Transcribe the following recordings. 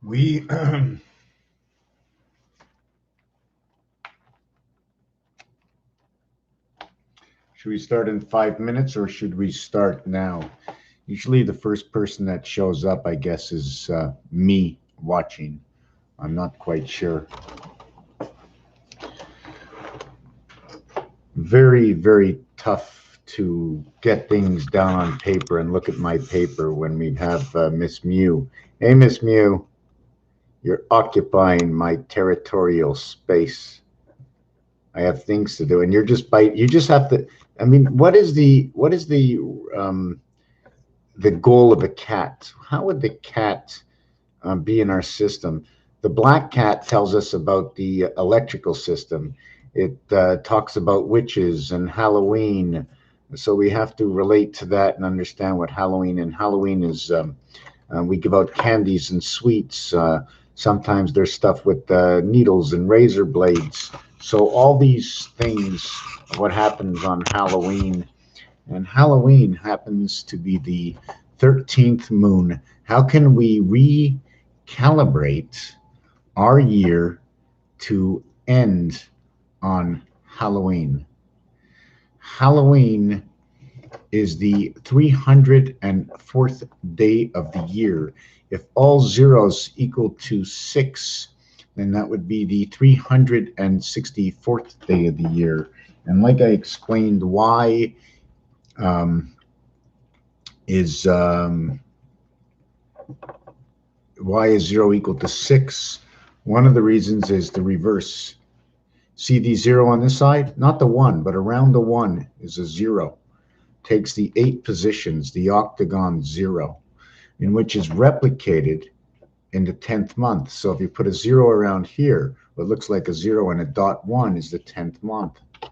We should we start in 5 minutes or should we start now? Usually the first person that shows up, I guess, is me watching. I'm not quite sure. Very, very tough to get things down on paper and look at my paper when we have Miss Mew. Hey, Miss Mew, you're occupying my territorial space. I have things to do, and you're just you just have to. I mean, what is the goal of a cat? How would the cat be in our system? The black cat tells us about the electrical system. It talks about witches and Halloween. So we have to relate to that and understand what Halloween is. We give out candies and sweets. Sometimes there's stuff with needles and razor blades. So all these things, what happens on Halloween, and Halloween happens to be the 13th moon. How can we recalibrate our year to end on Halloween? Halloween is the 304th day of the year. If all zeros equal to 6, then that would be the 364th day of the year. And like I explained, why is 0 equal to 6? One of the reasons is the reverse. See the 0 on this side? Not the 1, but around the 1 is a 0. Takes the 8 positions, the octagon 0, in which is replicated in the 10th month. So if you put a 0 around here, what looks like a 0 and a dot 1 is the 10th month. At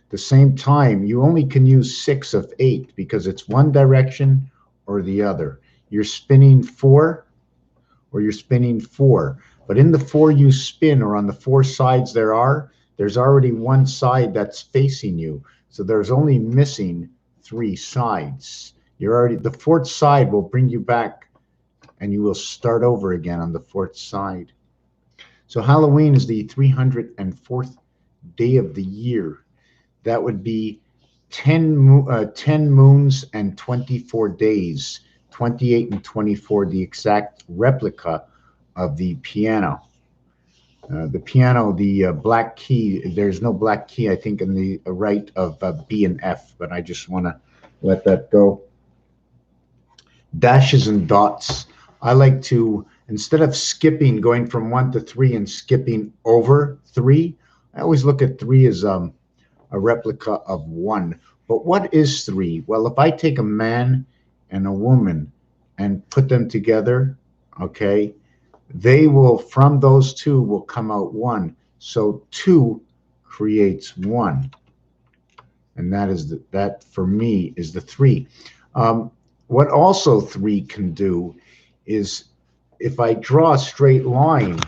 the same time, you only can use 6 of 8 because it's one direction or the other. You're spinning 4 or you're spinning 4. But in the 4 you spin, or on the 4 sides there's already one side that's facing you. So there's only missing 3 sides. The 4th side will bring you back and you will start over again on the 4th side. So Halloween is the 304th day of the year. That would be 10 moons and 24 days, 28 and 24, the exact replica of the piano. The piano, the black key, there's no black key, I think, in the right of B and F, but I just want to let that go. Dashes and dots. I like to, instead of skipping, going from 1 to 3 and skipping over 3, I always look at 3 as a replica of 1. But what is 3? Well, if I take a man and a woman and put them together, okay, they will, from those two will come out 1. So 2 creates 1. And that is that for me is the 3. What also 3 can do is, if I draw a straight line,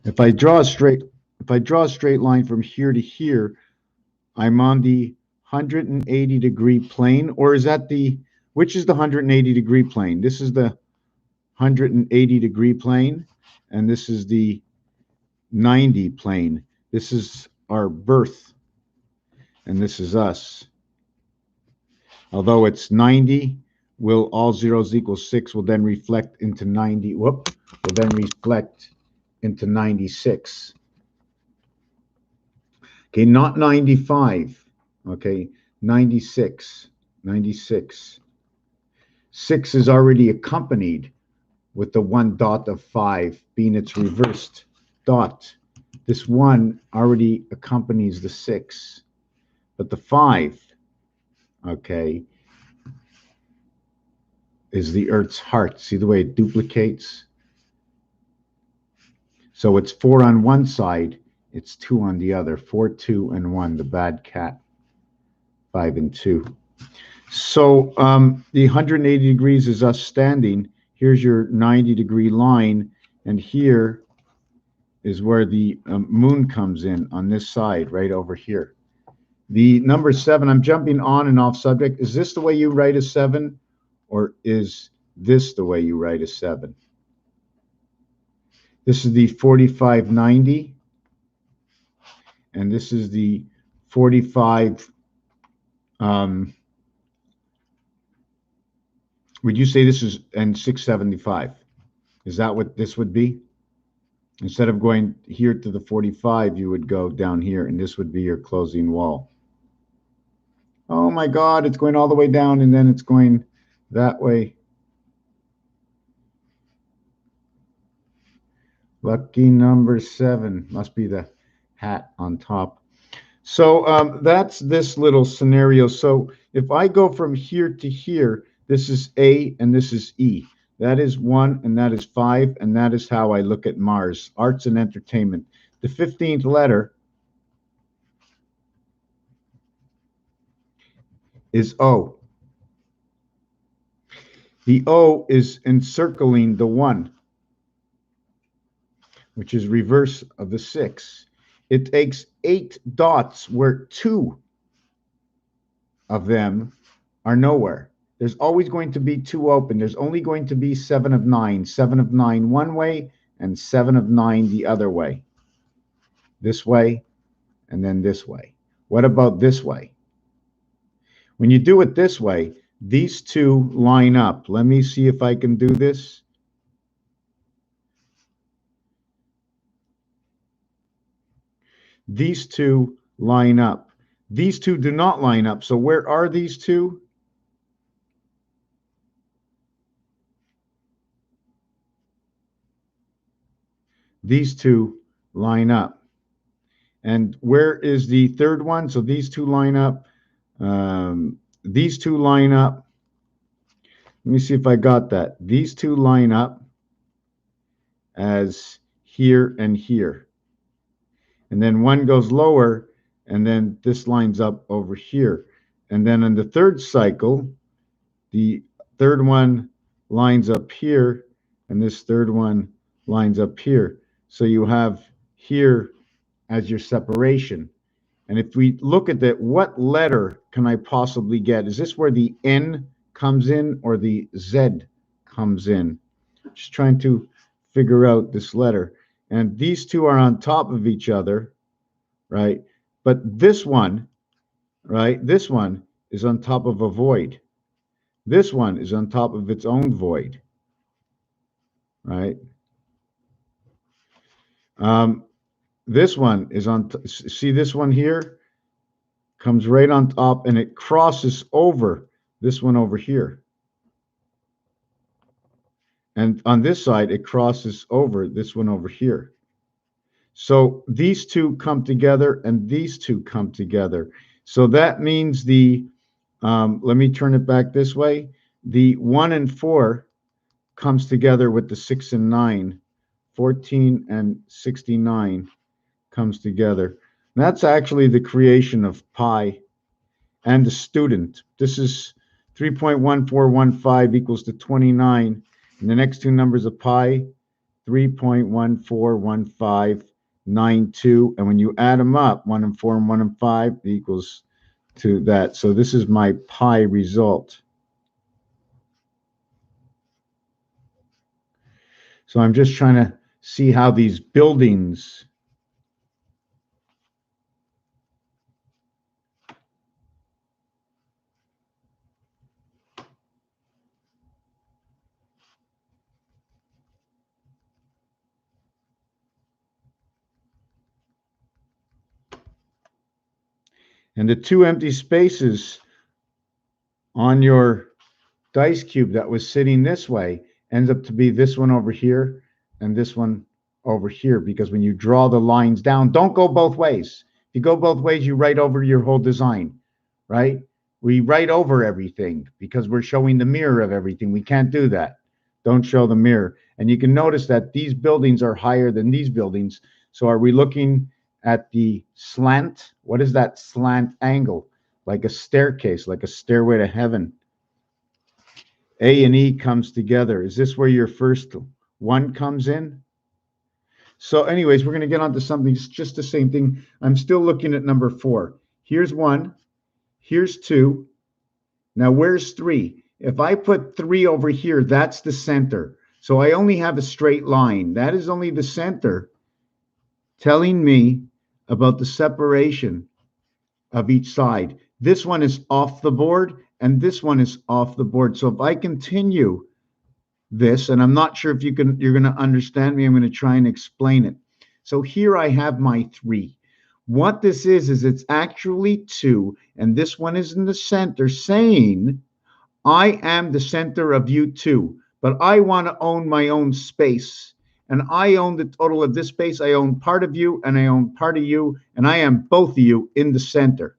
if I draw a straight line from here to here, I'm on the 180-degree plane. Or is that which is the 180-degree plane? This is the 180-degree plane, and this is the 90 plane. This is our birth, and this is us. Although it's 90, will all zeros equal 6 will then reflect into 90. Will then reflect into 96. Okay, not 95. Okay, 96. 96. 6 is already accompanied with the 1 dot of 5 being its reversed dot. This 1 already accompanies the 6, but the 5, okay, is the Earth's heart. See the way it duplicates? So it's 4 on one side, it's 2 on the other. 4, 2, and 1, the bad cat. 5 and 2. So the 180 degrees is us standing. Here's your 90-degree line, and here is where the moon comes in on this side, right over here. The number 7, I'm jumping on and off subject. Is this the way you write a 7? or is this the way you write a 7? This is the 4590, and this is the 45. Would you say this is and 675? Is that what this would be? Instead of going here to the 45, you would go down here, and this would be your closing wall. Oh my God, it's going all the way down, and then it's going that way. Lucky number 7. Must be the hat on top. So that's this little scenario. So if I go from here to here, this is A and this is E. That is 1 and that is 5, and that is how I look at Mars, arts and entertainment. The 15th letter is O. The O is encircling the 1, which is reverse of the 6. It takes 8 dots where 2 of them are nowhere. There's always going to be 2 open. There's only going to be 7 of 9. 7 of 9 one way and 7 of 9 the other way. This way and then this way. What about this way? When you do it this way, these 2 line up. Let me see if I can do this. These 2 line up. These 2 do not line up. So where are these 2? These 2 line up. And where is the third one? So these 2 line up. These 2 line up. Let me see if I got that. These 2 line up as here and here. And then one goes lower, and then this lines up over here. And then in the third cycle, the third one lines up here, and this third one lines up here. So you have here as your separation. And if we look at that, what letter can I possibly get? Is this where the N comes in or the Z comes in? Just trying to figure out this letter. And these 2 are on top of each other, right? But this one, right, this one is on top of a void. This one is on top of its own void, right? This one is on, see this one here? Comes right on top, and it crosses over this one over here. And on this side, it crosses over this one over here. So these 2 come together, and these 2 come together. So that means the, let me turn it back this way. The 1 and 4 comes together with the 6 and 9. 14 and 69 comes together. And that's actually the creation of pi and the student. This is 3.1415 equals to 29. And the next 2 numbers of pi, 3.141592. And when you add them up, 1 and 4 and 1 and 5 equals to that. So this is my pi result. So I'm just trying to see how these buildings and the 2 empty spaces on your dice cube that was sitting this way ends up to be this one over here and this one over here, because when you draw the lines down, don't go both ways. If you go both ways, you write over your whole design, right? We write over everything because we're showing the mirror of everything. We can't do that. Don't show the mirror. And you can notice that these buildings are higher than these buildings. So are we looking at the slant? What is that slant angle? Like a staircase, like a stairway to heaven. A and E comes together. Is this where your first one comes in? So anyways, we're going to get on to something. It's just the same thing. I'm still looking at number 4. Here's 1. Here's 2. Now where's 3? If I put 3 over here, that's the center. So I only have a straight line. That is only the center telling me about the separation of each side. This one is off the board, and this one is off the board. So if I continue this, and I'm not sure if you're going to understand me, I'm going to try and explain it. So here I have my 3. What this is it's actually 2, and this one is in the center, saying I am the center of you 2, but I want to own my own space. And I own the total of this space. I own part of you, and I own part of you, and I am both of you in the center.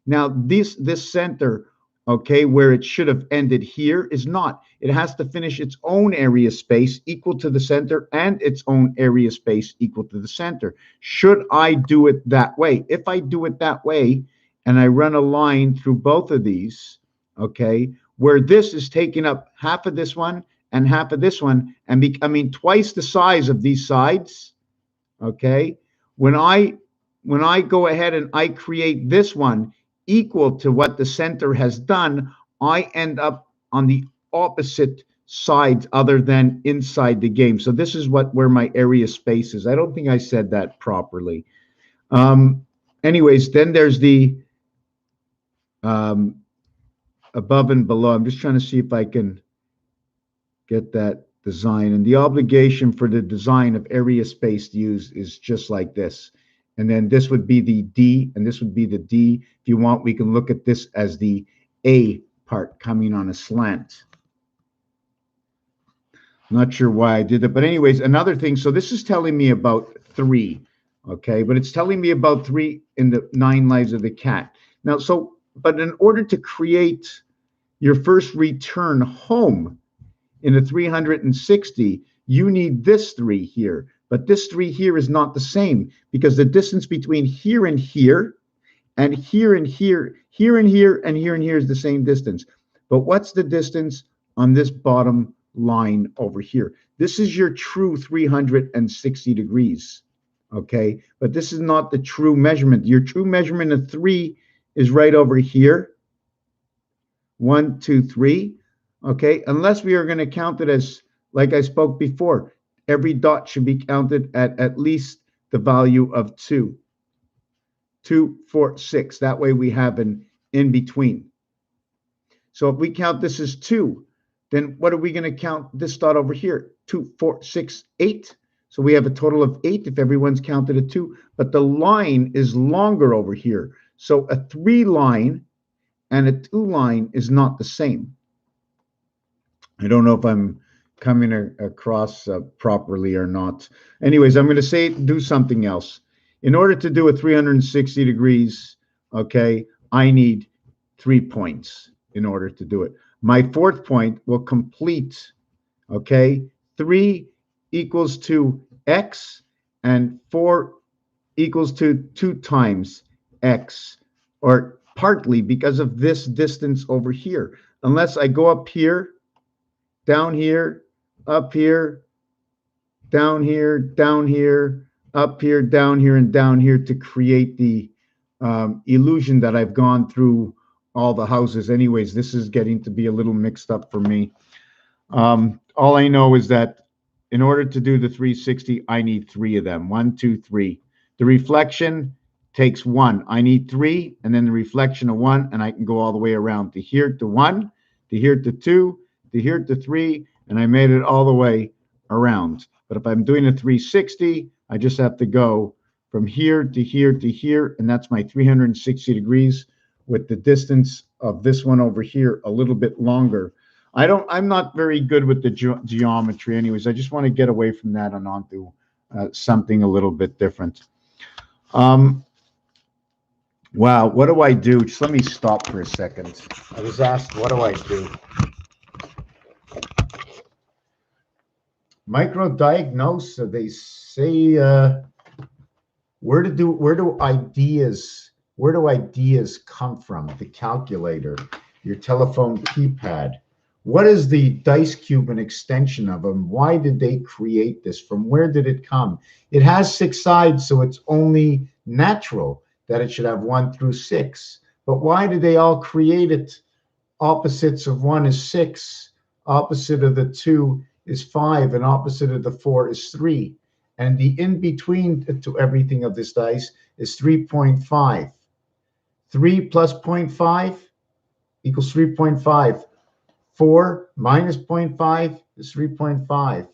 Now, this center, okay, where it should have ended here is not. It has to finish its own area space equal to the center and its own area space equal to the center. Should I do it that way? If I do it that way and I run a line through both of these, okay, where this is taking up half of this one and half of this one and becoming twice the size of these sides, okay, when I go ahead and I create this one equal to what the center has done, I end up on the opposite sides other than inside the game. So this is where my area space is. I don't think I said that properly. Anyways, then there's the above and below. I'm just trying to see if I can get that design. And the obligation for the design of area space use is just like this. And then this would be the D, and this would be the D. If you want, we can look at this as the A part coming on a slant. I'm not sure why I did that, but anyways, another thing. So this is telling me about 3, okay? But it's telling me about 3 in the 9 Lives of the Cat. Now, but in order to create your first return home in a 360, you need this 3 here. But this 3 here is not the same because the distance between here and here and here and here, here and here and here and here is the same distance. But what's the distance on this bottom line over here? This is your true 360 degrees, okay? But this is not the true measurement. Your true measurement of 3 is right over here. 1, 2, 3, okay? Unless we are going to count it as, like I spoke before, every dot should be counted at least the value of 2. 2, 4, 6. That way we have an in between. So if we count this as 2, then what are we going to count this dot over here? 2, 4, 6, 8. So we have a total of 8 if everyone's counted a 2. But the line is longer over here. So a 3 line and a 2 line is not the same. I don't know if I'm coming across properly or not. Anyways, I'm going to do something else. In order to do a 360 degrees, okay, I need 3 points in order to do it. My 4th point will complete, okay, 3 equals to x and 4 equals to 2 times x, or partly because of this distance over here. Unless I go up here, down here, up here, down here, down here, up here, down here, and down here to create the illusion that I've gone through all the houses. Anyways, this is getting to be a little mixed up for me. All I know is that in order to do the 360, I need 3 of them. 1, 2, 3. The reflection takes 1. I need 3, and then the reflection of 1, and I can go all the way around to here to 1, to here to 2, to here to 3, and I made it all the way around. But if I'm doing a 360, I just have to go from here to here to here, and that's my 360 degrees with the distance of this one over here a little bit longer. I'm not very good with the geometry anyways. I just want to get away from that and onto something a little bit different. Wow, what do I do? Just let me stop for a second. I was asked, what do I do? Microdiagnose, they say, where do ideas come from? The calculator, your telephone keypad. What is the dice cube an extension of them? Why did they create this? From where did it come? It has 6 sides, so it's only natural that it should have 1 through 6. But why did they all create it Opposites of 1 is 6. Opposite of the 2 is 5. And opposite of the 4 is 3. And the in-between to everything of this dice is 3.5. 3 plus 0.5 equals 3.5. 4 minus 0.5 is 3.5.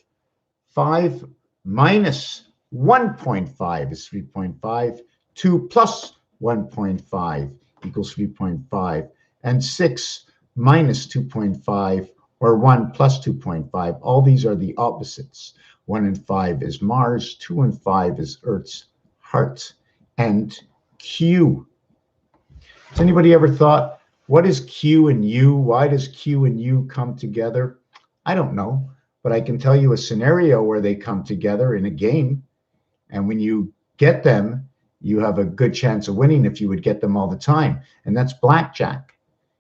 5 minus 1.5 is 3.5. 2 plus 1.5 equals 3.5. And 6 minus 2.5, or 1 plus 2.5. All these are the opposites. 1 and 5 is Mars. 2 and 5 is Earth's heart. And Q. Has anybody ever thought, what is Q and U? Why does Q and U come together? I don't know, but I can tell you a scenario where they come together in a game. And when you get them, you have a good chance of winning if you would get them all the time. And that's blackjack.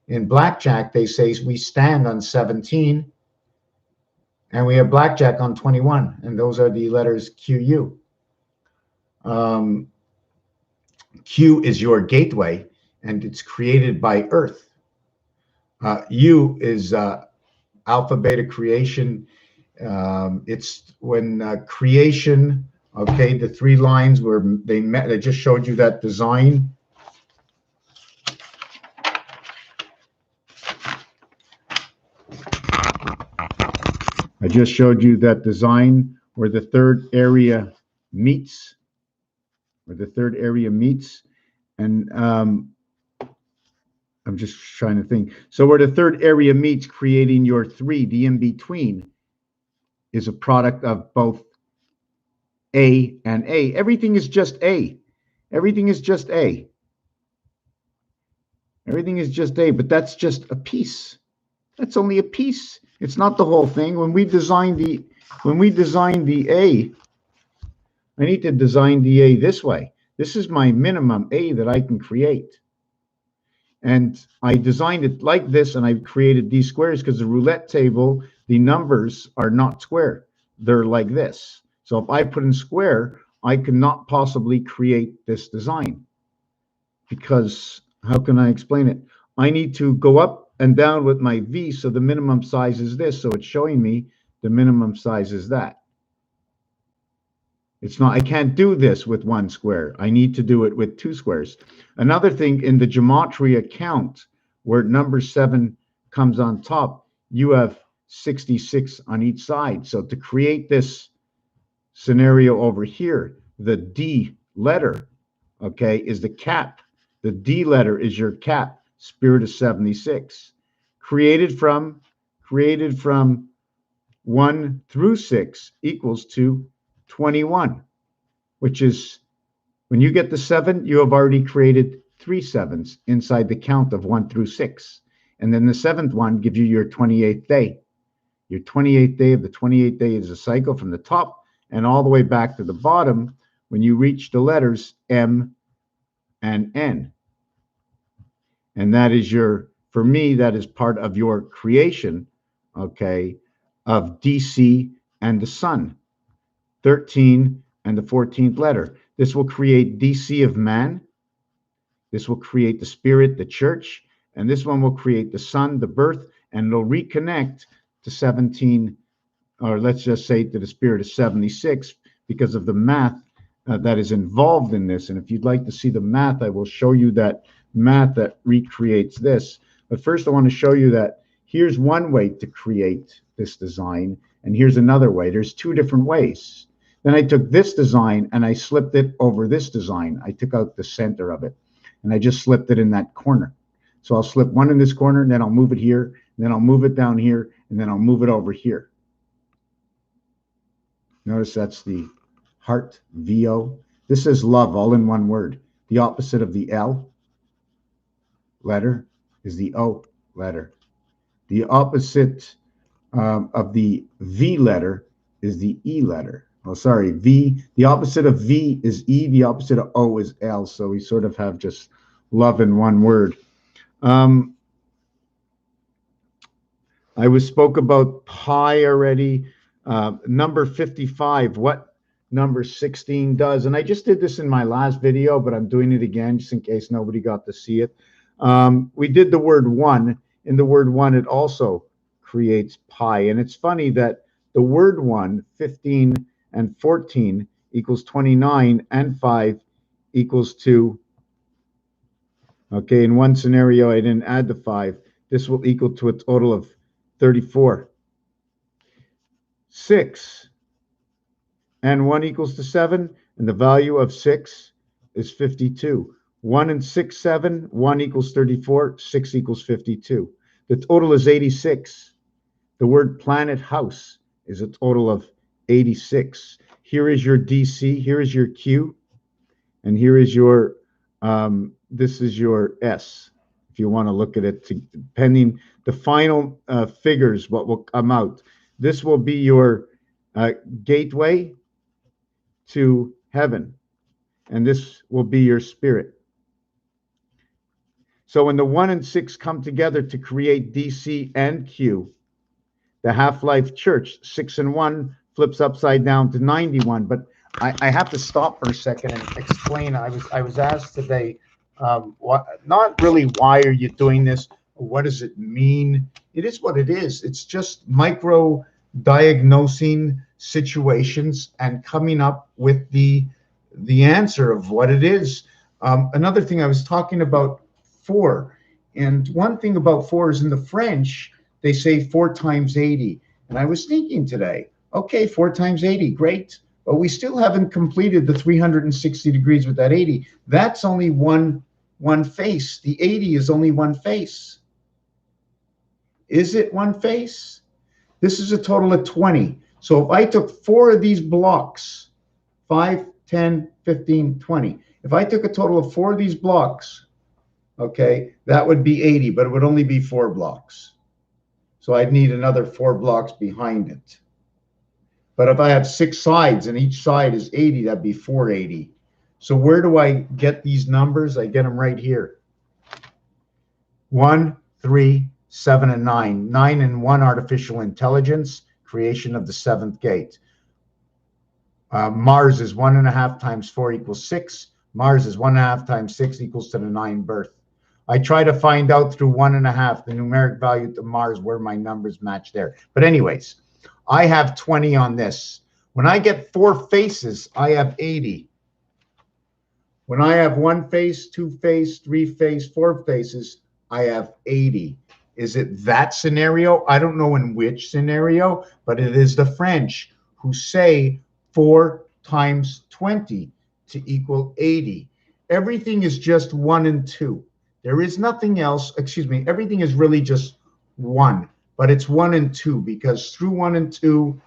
In blackjack, they say we stand on 17 and we have blackjack on 21. And those are the letters QU. Q is your gateway, and it's created by Earth. U is alpha beta creation. It's when creation, okay, the 3 lines where they met. I just showed you that design. I just showed you that design where the 3rd area meets, and I'm just trying to think. So where the 3rd area meets, creating your 3, the in-between, is a product of both A and A. Everything is just A. Everything is just A. Everything is just A, but that's just a piece. That's only a piece. It's not the whole thing. When we design the A, I need to design the A this way. This is my minimum A that I can create. And I designed it like this, and I've created these squares because the roulette table, the numbers are not square. They're like this. So if I put in square, I cannot possibly create this design. Because how can I explain it? I need to go up and down with my V, so the minimum size is this. So it's showing me the minimum size is that. It's not, I can't do this with 1 square. I need to do it with 2 squares. Another thing, in the gematria account, where number 7 comes on top, you have 66 on each side. So to create this scenario over here, the D letter, okay, is the cap. The D letter is your cap. Spirit of 76, created from 1 through 6 equals to 21, which is, when you get the 7, you have already created 3 7s inside the count of 1 through 6. And then the 7th one gives you your 28th day. Your 28th day of the 28th day is a cycle from the top and all the way back to the bottom when you reach the letters M and N. And that is your, for me, that is part of your creation, okay, of DC and the sun. 13 and the 14th letter. This will create DC of man. This will create the spirit, the church. And this one will create the sun, the birth, and it'll reconnect to 17, or let's just say to the spirit of 76, because of the math that is involved in this. And if you'd like to see the math, I will show you that math that recreates this. But first I want to show you that here's one way to create this design, and here's another way. There's 2 different ways. Then I took this design and I slipped it over this design. I took out the center of it and I just slipped it in that corner. So I'll slip one in this corner, and then I'll move it here, and then I'll move it down here, and then I'll move it over here. Notice that's the heart, VO. This is love, all in one word. The opposite of the L letter is the O letter. The opposite of the V letter is the E letter. Oh, sorry, V. The opposite of V is E. The opposite of O is L. So we sort of have just love in one word. I spoke about pi already. Number 55, what number 16 does. And I just did this in my last video, but I'm doing it again just in case nobody got to see it. We did the word 1, in the word one, it also creates pi. And it's funny that the word one, 15 and 14 equals 29 and 5 equals 2. Okay, in one scenario, I didn't add the 5. This will equal to a total of 34. 6 and 1 equals to 7, and the value of 6 is 52. 1 and 6, 7, 1 equals 34, 6 equals 52. The total is 86. The word planet house is a total of 86. Here is your DC, here is your Q, and here is your, this is your S. If you want to look at it, depending the final figures, what will come out. This will be your gateway to heaven, and this will be your spirit. So when the 1 and 6 come together to create DC and Q, the half-life church, 6 and 1 flips upside down to 91. But I have to stop for a second and explain. I was asked today, not really why are you doing this? What does it mean? It is what it is. It's just micro diagnosing situations and coming up with the answer of what it is. Another thing I was talking about 4, and one thing about 4 is in the French they say 4 times 80, and I was thinking today, okay, 4 times 80, great, but we still haven't completed the 360 degrees with that 80. That's only one face. The 80 is only one face. Is it one face? This is a total of 20. So if I took 4 of these blocks, 5, 10, 15, 20, if I took a total of 4 of these blocks, okay, that would be 80, but it would only be 4 blocks. So I'd need another 4 blocks behind it. But if I have 6 sides and each side is 80, that'd be 480. So where do I get these numbers? I get them right here. 1, 3, 7, and 9. 9 and 1, artificial intelligence, creation of the 7th gate. Mars is 1.5 times 4 equals 6. Mars is 1.5 times 6 equals to the 9 birth. I try to find out through 1.5 the numeric value to Mars where my numbers match there. But anyways, I have 20 on this. When I get 4 faces, I have 80. When I have 1 face, 2 face, 3 face, 4 faces, I have 80. Is it that scenario? I don't know in which scenario, but it is the French who say 4 times 20 to equal 80. Everything is just 1 and 2. There is nothing else, excuse me, everything is really just 1, but it's 1 and 2 because through 1 and 2,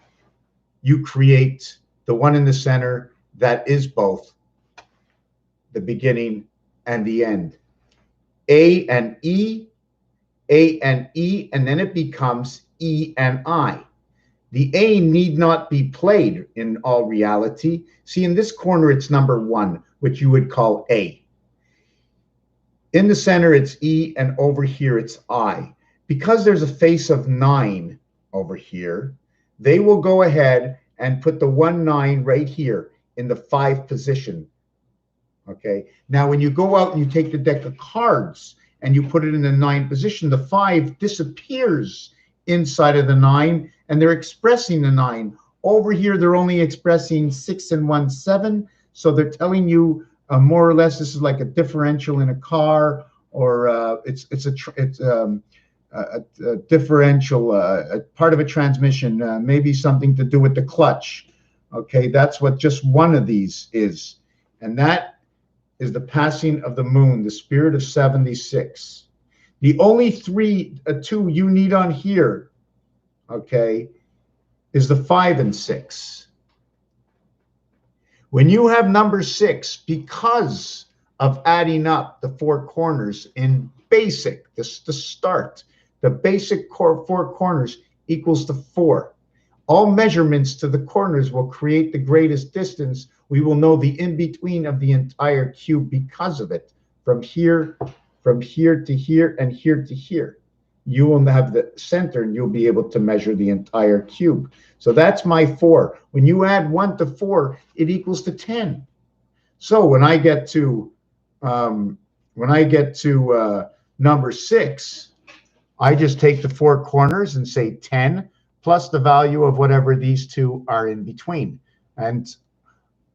you create the 1 in the center that is both the beginning and the end. A and E, and then it becomes E and I. The A need not be played in all reality. See, in this corner, it's number 1, which you would call A. In the center, it's E, and over here, it's I. Because there's a face of 9 over here, they will go ahead and put the 1, 9 right here in the 5 position. Okay. Now, when you go out and you take the deck of cards and you put it in the 9 position, the 5 disappears inside of the 9, and they're expressing the 9. Over here, they're only expressing 6 and 1, 7. So they're telling you more or less this is like a differential in a car, or it's a differential, a part of a transmission, maybe something to do with the clutch. Okay, that's what just one of these is. And that is the passing of the moon, the spirit of 76. The only 2 you need on here, okay, is the 5 and 6. When you have number 6, because of adding up the 4 corners in basic, the start, the basic 4 corners equals to 4. All measurements to the corners will create the greatest distance. We will know the in-between of the entire cube because of it. From here to here, and here to here. You will have the center, and you'll be able to measure the entire cube. So that's my 4. When you add 1 to 4, it equals to 10. So when I get to number 6, I just take the four corners and say 10 plus the value of whatever these two are in between. And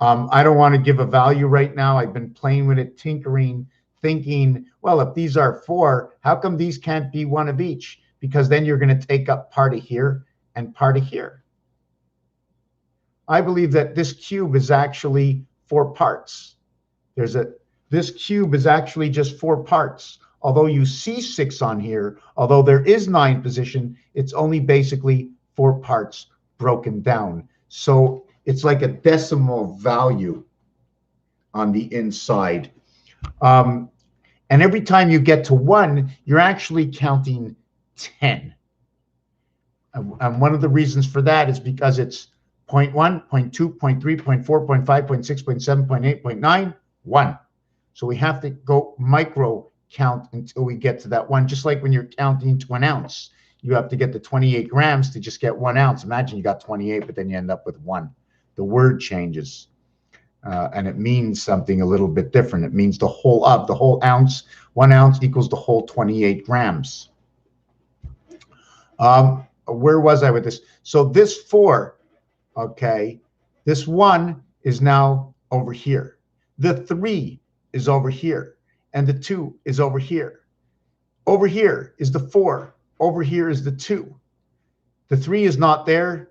I don't want to give a value right now. I've been playing with it, tinkering, thinking, well, if these are 4, how come these can't be one of each? Because then you're going to take up part of here and part of here. I believe that this cube is actually 4 parts. This cube is actually just 4 parts. Although you see 6 on here, although there is 9 position, it's only basically 4 parts broken down. So it's like a decimal value on the inside. And every time you get to 1, you're actually counting 10. And one of the reasons for that is because it's 0.1, 0.2, 0.3, 0.4, 0.5, 0.6, 0.7, 0.8, 0.9, 1. So we have to go micro count until we get to that 1. Just like when you're counting to an ounce, you have to get to 28 grams to just get 1 ounce. Imagine you got 28, but then you end up with 1. The word changes, and it means something a little bit different. It means the whole ounce. 1 ounce equals the whole 28 grams. Where was I with this? So this 4, okay, this 1 is now over here. The 3 is over here, and the 2 is over here. Over here is the 4. Over here is the 2. The 3 is not there,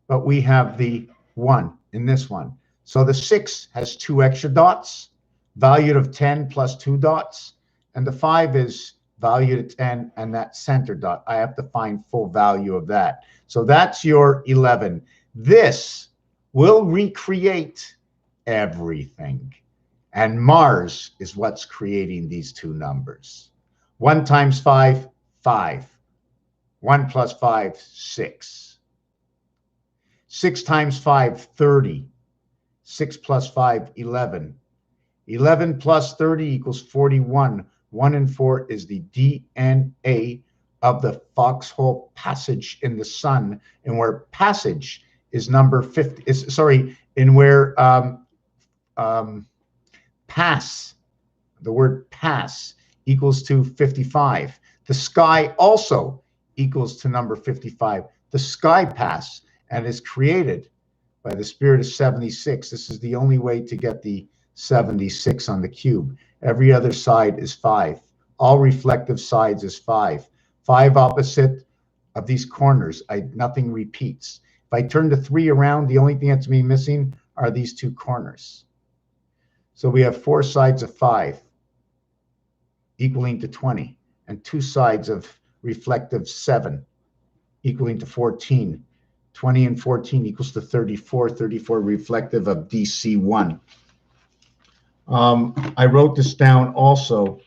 but we have the 1 in this one. So the 6 has 2 extra dots, valued of 10 plus 2 dots, and the 5 is valued at 10 and that center dot. I have to find full value of that. So that's your 11. This will recreate everything. And Mars is what's creating these two numbers. 1 times 5, 5. 1 plus 5, 6. 6 times 5, 30. 6 plus 5, 11. 11 plus 30 equals 41. 1 and 4 is the DNA of the foxhole passage in the sun, and where passage is number 50. Pass, the word pass equals to 55. The sky also equals to number 55. The sky pass and is created by the spirit of 76. This is the only way to get the 76 on the cube. Every other side is 5. All reflective sides is 5. 5 opposite of these corners. Nothing repeats. If I turn the 3 around, the only thing that's me missing are these 2 corners. So we have 4 sides of 5 equaling to 20, and 2 sides of reflective 7 equaling to 14. 20 and 14 equals to 34. 34 reflective of DC1. I wrote this down also,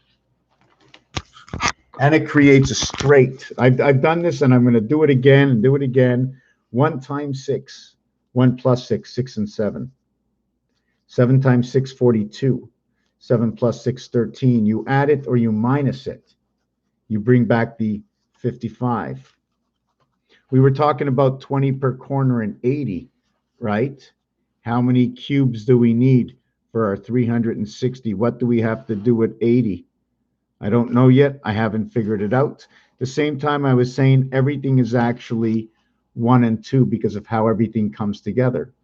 and it creates a straight. I've done this, and I'm going to do it again and do it again. 1 times 6. 1 plus 6, 6 and 7. 7 times 6, 42. 7 plus 6, 13. You add it or you minus it. You bring back the 55. We were talking about 20 per corner and 80, right? How many cubes do we need for our 360? What do we have to do with 80? I don't know yet. I haven't figured it out. At the same time, I was saying everything is actually 1 and 2 because of how everything comes together.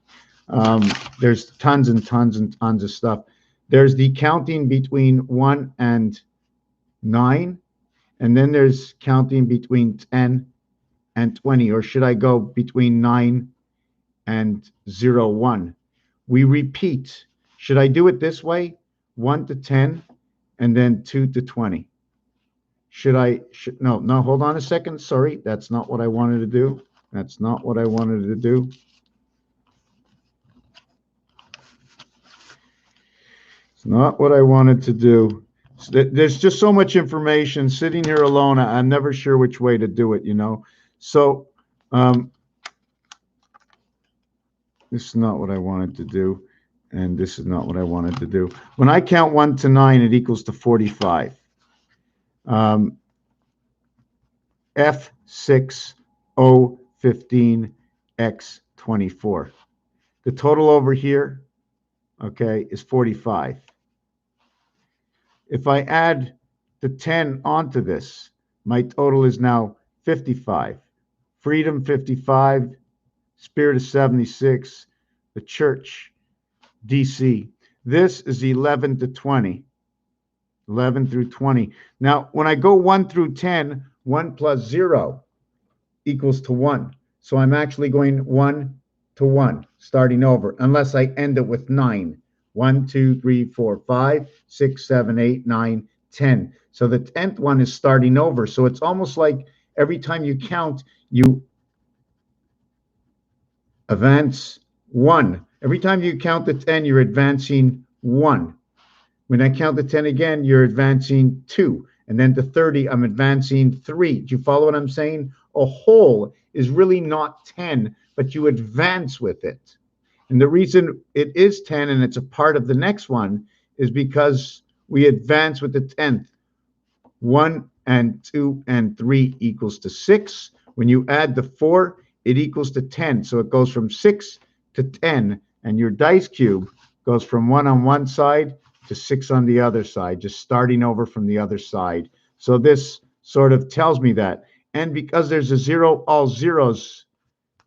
There's tons and tons and tons of stuff. There's the counting between 1 and 9, and then there's counting between 10 and 20, or should I go between 9 and 0, 1? We repeat. Should I do it this way? 1 to 10, and then 2 to 20. No, hold on a second. Sorry, that's not what I wanted to do. That's not what I wanted to do. Not what I wanted to do. There's just so much information sitting here alone. I'm never sure which way to do it, you know. So this is not what I wanted to do, and this is not what I wanted to do. When I count 1 to 9, it equals to 45. F6, O15, X24. The total over here, okay, is 45. If I add the 10 onto this, My total is now 55. Freedom 55, Spirit of 76, the Church, DC. This is 11 to 20. 11 through 20. Now, when I go 1 through 10, 1 plus 0 equals to 1. So I'm actually going 1 to 1, starting over, unless I end it with 9. 1, 2, 3, 4, 5, 6, 7, 8, 9, 10. So the 10th one is starting over. So it's almost like every time you count, you advance 1. Every time you count to 10, you're advancing 1. When I count to 10 again, you're advancing 2. And then to 30, I'm advancing 3. Do you follow what I'm saying? A whole is really not 10, but you advance with it. And the reason it is 10 and it's a part of the next one is because we advance with the 10th. 1 and 2 and 3 equals to 6. When you add the 4, it equals to 10. So it goes from 6 to 10. And your dice cube goes from 1 on one side to 6 on the other side, just starting over from the other side. So this sort of tells me that. And because there's a 0, all zeros,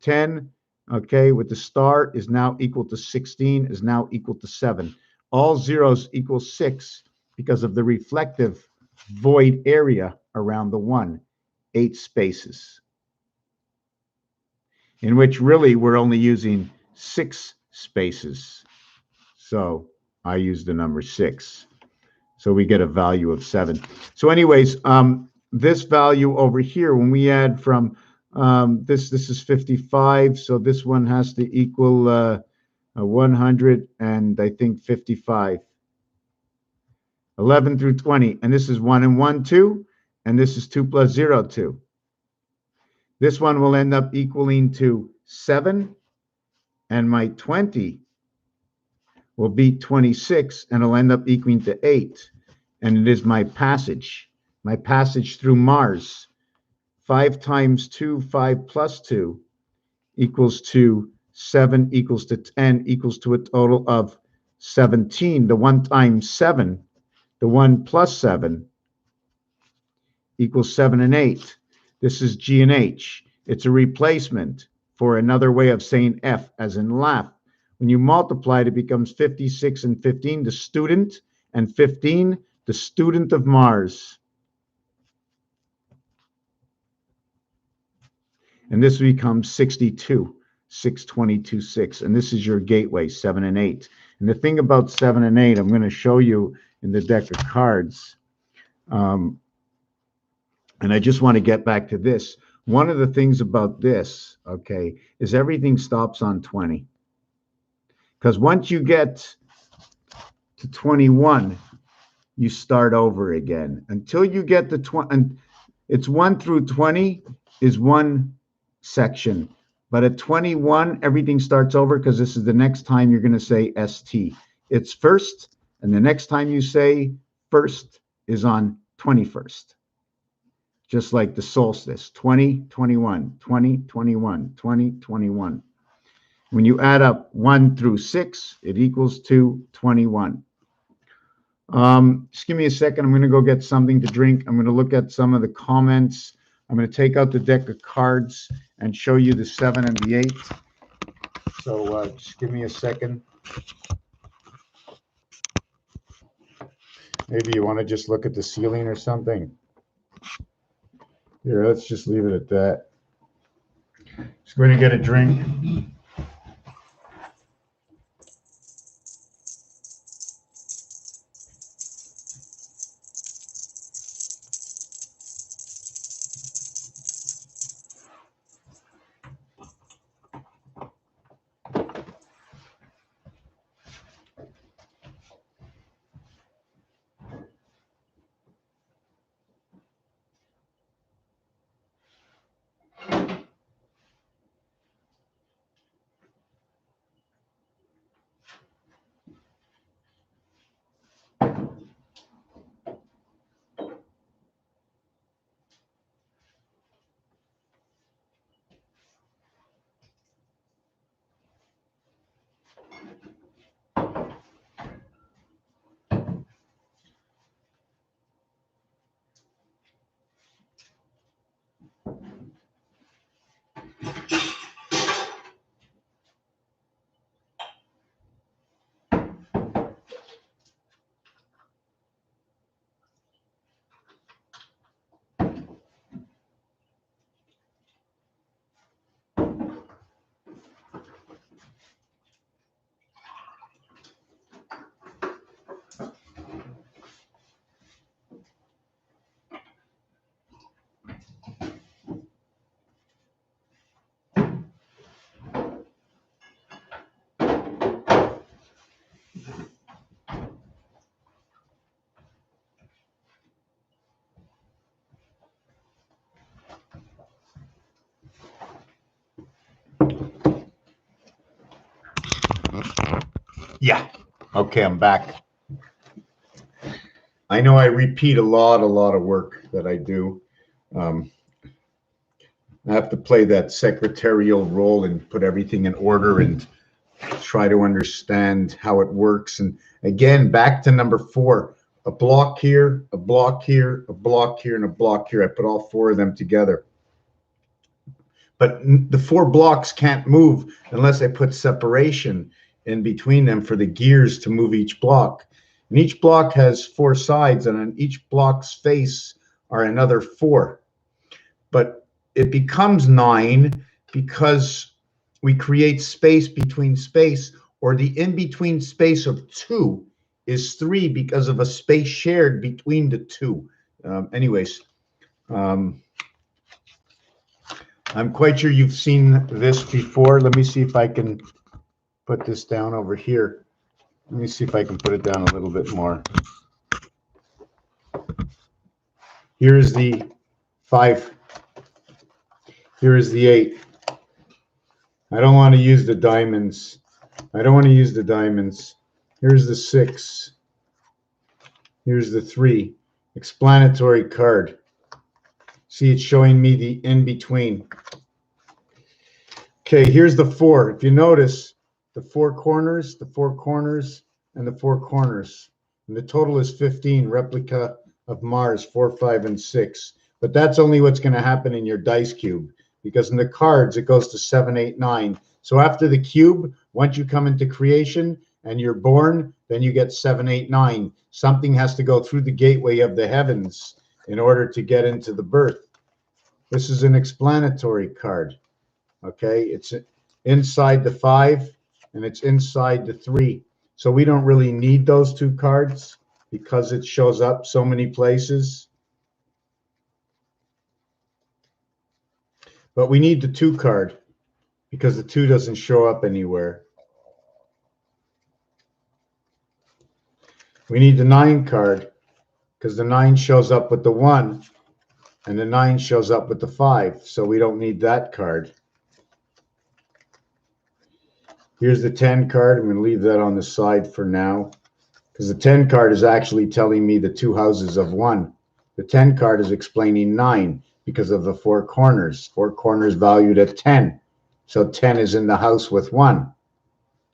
10, okay, with the star is now equal to 16, is now equal to 7. All zeros equal 6 because of the reflective void area around the 1, 8 spaces, in which really we're only using 6 spaces. So I use the number 6. So we get a value of 7. So anyways, this value over here, when we add from this is 55. So this one has to equal 100 and I think 55. 11 through 20. And this is 1 and 1, 2. And this is 2 plus 0, 2. This one will end up equaling to 7. And my 20 will be 26, and it'll end up equaling to 8. And it is my passage through Mars. 5 times 2, 5 plus 2 equals to 7 equals to 10 equals to a total of 17. The 1 times 7, the 1 plus 7 equals 7 and 8. This is G and H. It's a replacement for another way of saying F, as in laugh. When you multiply it, it becomes 56 and 15, the student, and 15, the student of Mars. And this becomes 62, 622, 6. And this is your gateway, 7 and 8. And the thing about 7 and 8, I'm going to show you in the deck of cards. And I just want to get back to this. One of the things about this, okay, is everything stops on 20. Because once you get to 21, you start over again. Until you get to 20, and it's 1 through 20 is one section. But at 21, everything starts over because this is the next time you're going to say ST. It's first, and the next time you say first is on 21st. Just like the solstice, 20, 21, 20, 21, 20, 21. When you add up 1 through 6, it equals to 21. Just give me a second. I'm going to go get something to drink. I'm going to look at some of the comments. I'm going to take out the deck of cards and show you the 7 and the 8. So just give me a second. Maybe you want to just look at the ceiling or something. Here, let's just leave it at that. Just going to get a drink. Yeah. Okay, I'm back. I know I repeat a lot of work that I do. Um, I have to play that secretarial role and put everything in order and try to understand how it works. And again, back to number 4, a block here, a block here, a block here, and a block here. I put all 4 of them together. But the 4 blocks can't move unless I put separation in between them for the gears to move each block. And each block has 4 sides, and on each block's face are another 4. But it becomes 9 because we create space between space, or the in-between space of 2 is 3 because of a space shared between the 2. Anyways, I'm quite sure you've seen this before. Let me see if I can put this down over here. Let me see if I can put it down a little bit more. Here's the 5. Here is the 8. I don't want to use the diamonds. I don't want to use the diamonds. Here's the 6. Here's the 3. Explanatory card. See, it's showing me the in-between. Okay, here's the 4. If you notice, the 4 corners, the 4 corners, and the 4 corners. And the total is 15, replica of Mars, 4, 5, and 6. But that's only what's going to happen in your dice cube, because in the cards, it goes to 7, 8, 9. So after the cube, once you come into creation and you're born, then you get 7, 8, 9. Something has to go through the gateway of the heavens in order to get into the birth. This is an explanatory card. Okay, it's inside the 5 and it's inside the 3. So we don't really need those 2 cards because it shows up so many places. But we need the 2 card because the 2 doesn't show up anywhere. We need the 9 card because the 9 shows up with the 1 and the 9 shows up with the 5. So we don't need that card. Here's the 10 card. I'm going to leave that on the side for now because the 10 card is actually telling me the 2 houses of 1. The 10 card is explaining 9 because of the 4 corners. 4 corners valued at 10. So 10 is in the house with 1,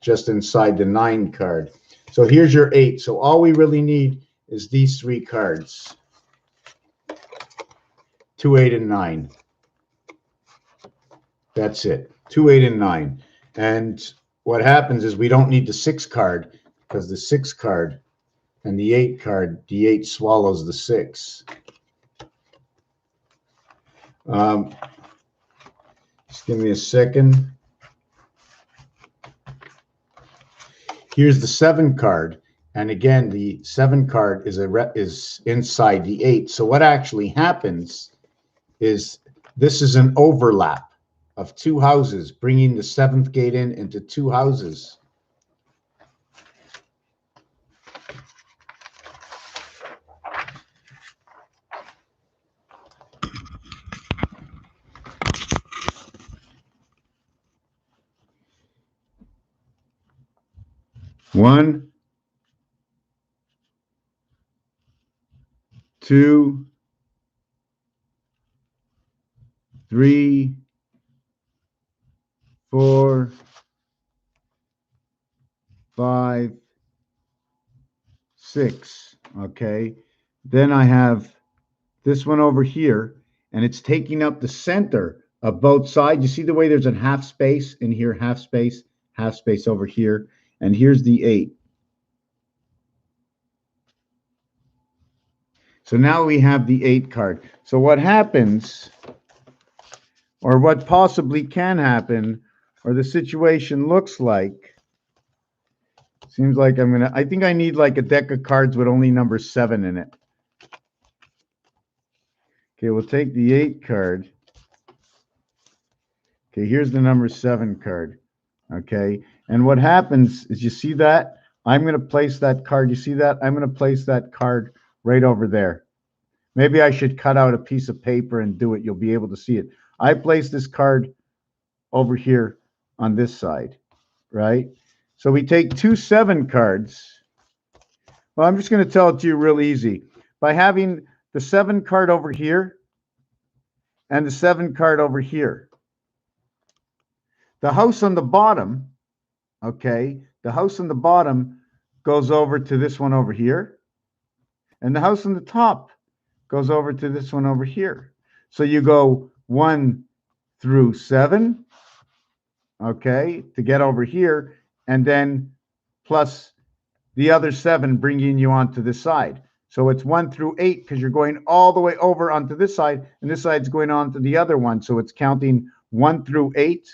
just inside the 9 card. So here's your 8. So all we really need is these 3 cards. 2, 8, and 9. That's it. 2, 8, and 9. And what happens is we don't need the 6 card because the 6 card and the 8 card, the 8 swallows the 6. Just give me a second. Here's the 7 card. And again, the 7 card is inside the 8. So what actually happens is this is an overlap of 2 houses, bringing the 7th gate in into 2 houses. One, 2, 3, 4, 5, 6. Okay. Then I have this one over here, and it's taking up the center of both sides. You see the way there's a half space in here, half space over here, and here's the 8. So now we have the 8 card. So what happens, or what possibly can happen, or the situation looks like, seems like I think I need like a deck of cards with only number 7 in it. Okay, we'll take the 8 card. Okay, here's the number 7 card. Okay, and what happens is, you see that? I'm going to place that card. You see that? I'm going to place that card right over there. Maybe I should cut out a piece of paper and do it. You'll be able to see it. I place this card over here on this side, right? So we take 2 7 cards. Well, I'm just going to tell it to you real easy. By having the 7 card over here and the 7 card over here. The house on the bottom, okay, the house on the bottom goes over to this one over here. And the house on the top goes over to this one over here. So you go 1 through 7, okay, to get over here, and then plus the other 7 bringing you onto this side. So it's 1 through 8 because you're going all the way over onto this side, and this side's going on to the other one. So it's counting 1 through 8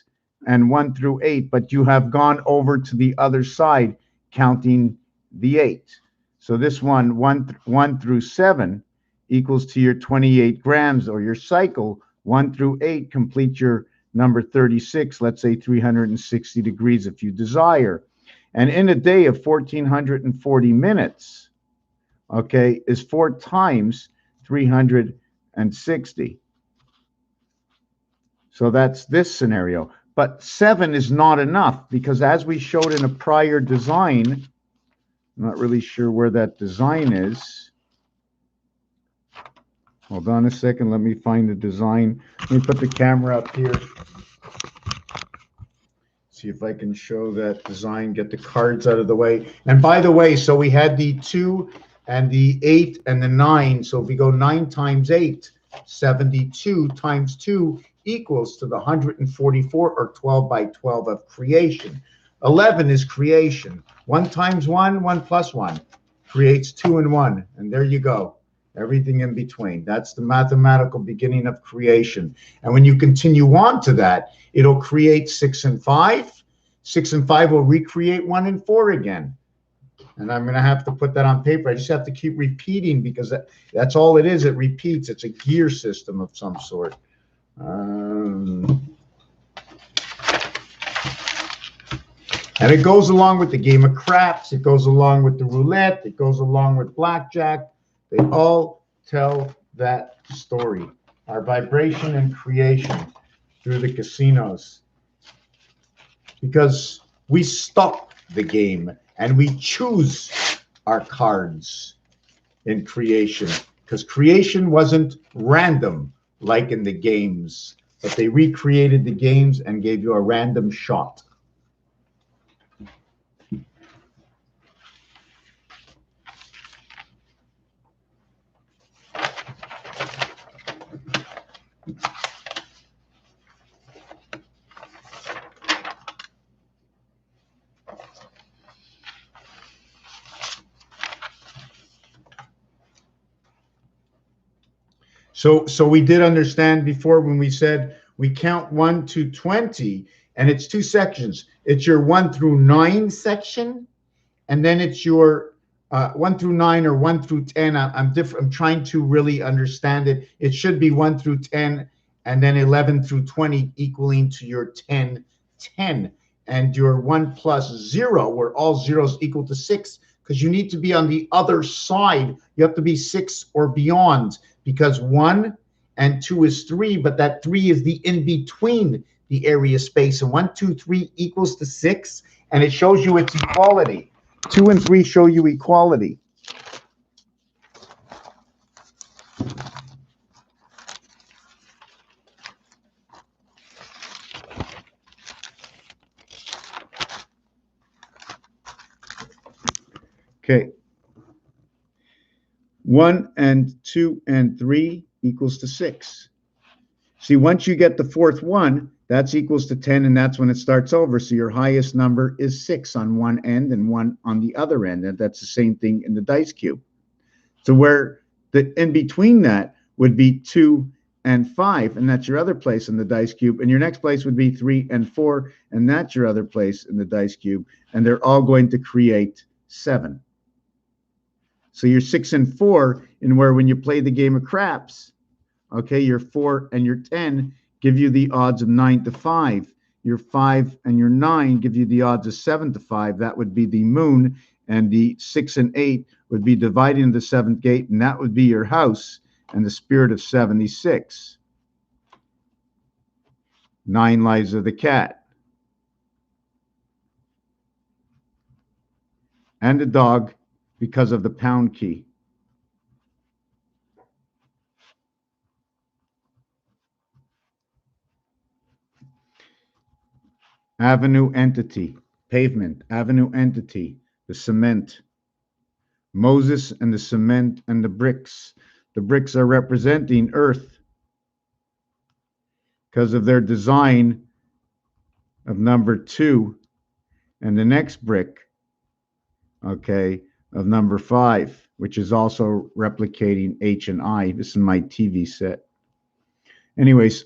and 1 through 8, but you have gone over to the other side counting the 8. So this one, 1 through 7 equals to your 28 grams, or your cycle. 1 through 8 complete your number 36, let's say 360 degrees if you desire. And in a day of 1,440 minutes, okay, is 4 times 360. So that's this scenario. But 7 is not enough because, as we showed in a prior design, I'm not really sure where that design is. Hold on a second. Let me find the design. Let me put the camera up here. See if I can show that design, get the cards out of the way. And by the way, so we had the 2 and the 8 and the 9. So if we go 9 times 8, 72 times 2 equals to the 144, or 12 by 12 of creation. 11 is creation. 1 times 1, 1 plus 1 creates 2 and 1. And there you go. Everything in between. That's the mathematical beginning of creation. And when you continue on to that, it'll create 6 and 5. 6 and 5 will recreate 1 and 4 again. And I'm going to have to put that on paper. I just have to keep repeating because that's all it is. It repeats. It's a gear system of some sort. And it goes along with the game of craps. It goes along with the roulette. It goes along with blackjack. They all tell that story. Our vibration and creation through the casinos. Because we stop the game and we choose our cards in creation. Because creation wasn't random like in the games, but they recreated the games and gave you a random shot. So we did understand before when we said we count 1 to 20, and it's 2 sections. It's your 1 through 9 section, and then it's your 1 through 9 or 1 through 10. I'm trying to really understand it. It should be 1 through 10, and then 11 through 20 equaling to your 10, 10. And your 1 plus 0, where all zeros equal to 6, because you need to be on the other side. You have to be 6 or beyond, because 1 and 2 is 3, but that 3 is the in between the area space. And 1, 2, 3 equals to 6, and it shows you its equality. 2 and 3 show you equality. Okay. 1 and 2 and 3 equals to 6. See, once you get the fourth one, that's equals to 10, and that's when it starts over. So your highest number is 6 on one end and 1 on the other end. And that's the same thing in the dice cube. So where the in between that would be 2 and 5, and that's your other place in the dice cube. And your next place would be 3 and 4, and that's your other place in the dice cube. And they're all going to create 7. So your 6 and 4, in where when you play the game of craps, okay, your 4 and your 10 give you the odds of 9 to 5. Your 5 and your 9 give you the odds of 7 to 5. That would be the moon. And the 6 and 8 would be dividing the 7th gate, and that would be your house and the spirit of 76. 9 lives of the cat. and a dog because of the pound key. Avenue entity, pavement, avenue entity, the cement. Moses and the cement and the bricks. The bricks are representing earth because of their design of number 2, and the next brick, okay, of number 5, which is also replicating H and I. This is my TV set. Anyways,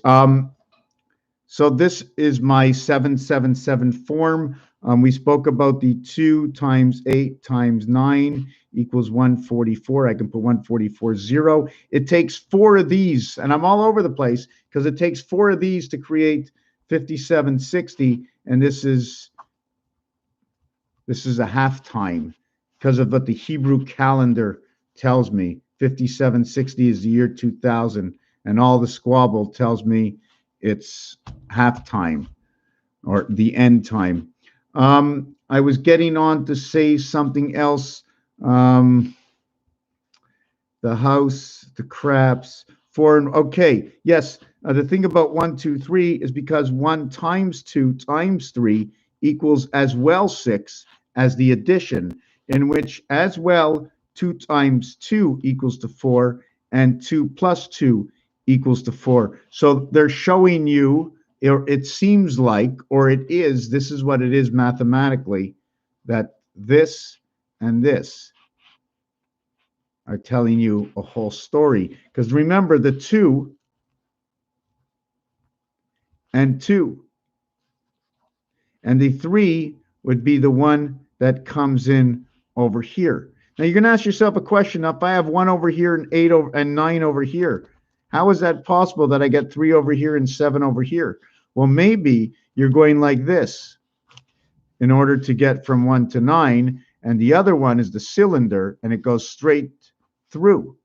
so this is my 777 form. We spoke about the 2 times 8 times 9 equals 144. I can put 144 0. It takes 4 of these, and I'm all over the place because it takes 4 of these to create 5760, and this is a half time because of what the Hebrew calendar tells me. 5760 is the year 2000, and all the squabble tells me it's halftime or the end time. I was getting on to say something else. The house, the craps, foreign. Okay, yes. The thing about 1, 2, 3 is because 1 times 2 times 3 equals as well 6 as the addition, in which as well 2 times 2 equals to 4, and 2 plus 2 equals to 4. So they're showing you, or it seems like, or it is, this is what it is mathematically, that this and this are telling you a whole story. Because remember, the 2 and 2, and the 3 would be the one that comes in over here. Now you're going to ask yourself a question. Now, if I have 1 over here and 8 over and 9 over here, how is that possible that I get 3 over here and 7 over here? Well, maybe you're going like this in order to get from 1 to 9, and the other one is the cylinder, and it goes straight through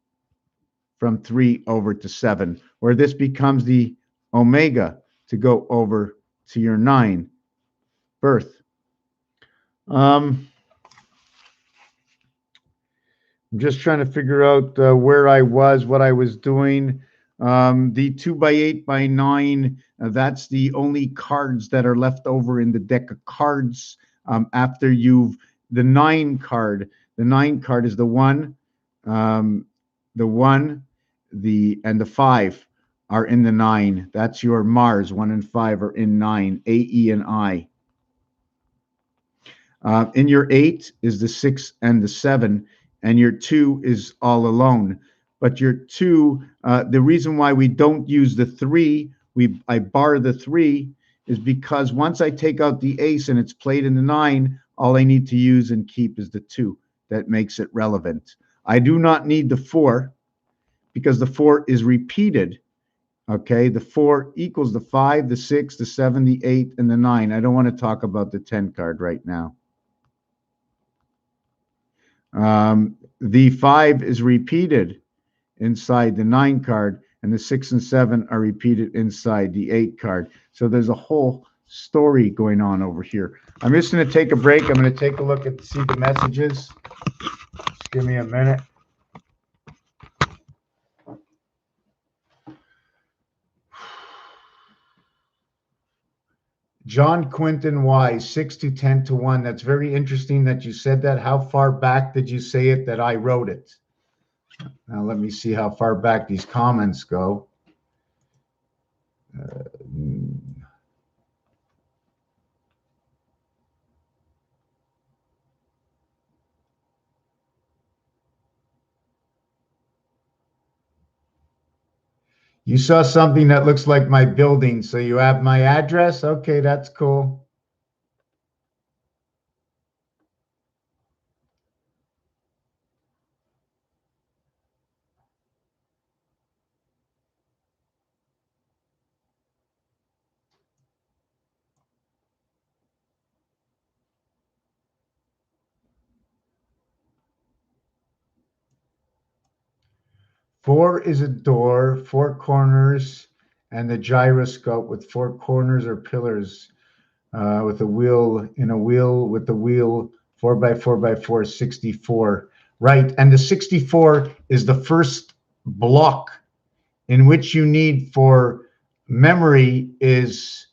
from 3 over to 7, where this becomes the omega to go over to your 9 birth. I'm just trying to figure out where I was, what I was doing. The 2 by 8 by 9, that's the only cards that are left over in the deck of cards after you've, the 9 card. The 9 card is the 1, and the 5 are in the 9. That's your Mars. 1 and 5 are in 9, A, E, and I. In your 8 is the 6 and the 7, and your 2 is all alone. But your 2, the reason why we don't use the 3, I bar the 3, is because once I take out the ace and it's played in the 9, all I need to use and keep is the 2. That makes it relevant. I do not need the 4 because the 4 is repeated. Okay, the 4 equals the 5, the 6, the 7, the 8, and the 9. I don't want to talk about the 10 card right now. The 5 is repeated inside the 9 card, and the 6 and 7 are repeated inside the 8 card. So there's a whole story going on over here. I'm just going to take a break. I'm going to take a look at see the messages. Just give me a minute. John Quinton Wise, 6 to 10 to 1. That's very interesting that you said that. How far back did you say it that I wrote it? Now let me see how far back these comments go. You saw something that looks like my building, so you have my address? Okay, that's cool. Four is a door, 4 corners, and the gyroscope with 4 corners or pillars with a wheel with the wheel 4 by 4 by 4 is 64. Right. And the 64 is the first block in which you need for memory is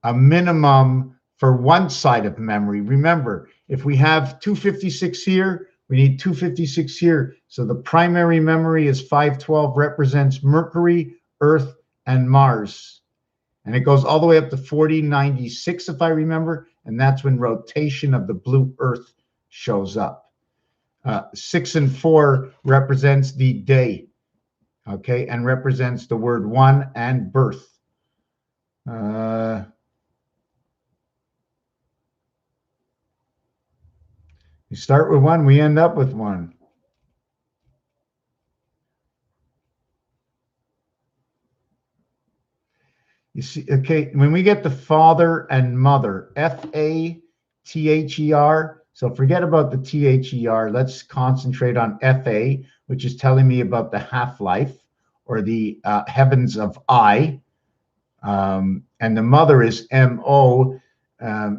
a minimum for one side of memory. Remember, if we have 256 here, we need 256 here. So the primary memory is 512, represents Mercury, Earth, and Mars. And it goes all the way up to 4096, if I remember. And that's when rotation of the blue Earth shows up. 6 and 4 represents the day, okay, and represents the word one and birth. You start with one, we end up with one. You see, okay, when we get the father and mother, F-A-T-H-E-R, so forget about the T-H-E-R. Let's concentrate on F-A, which is telling me about the half-life or the heavens of I. And the mother is M-O,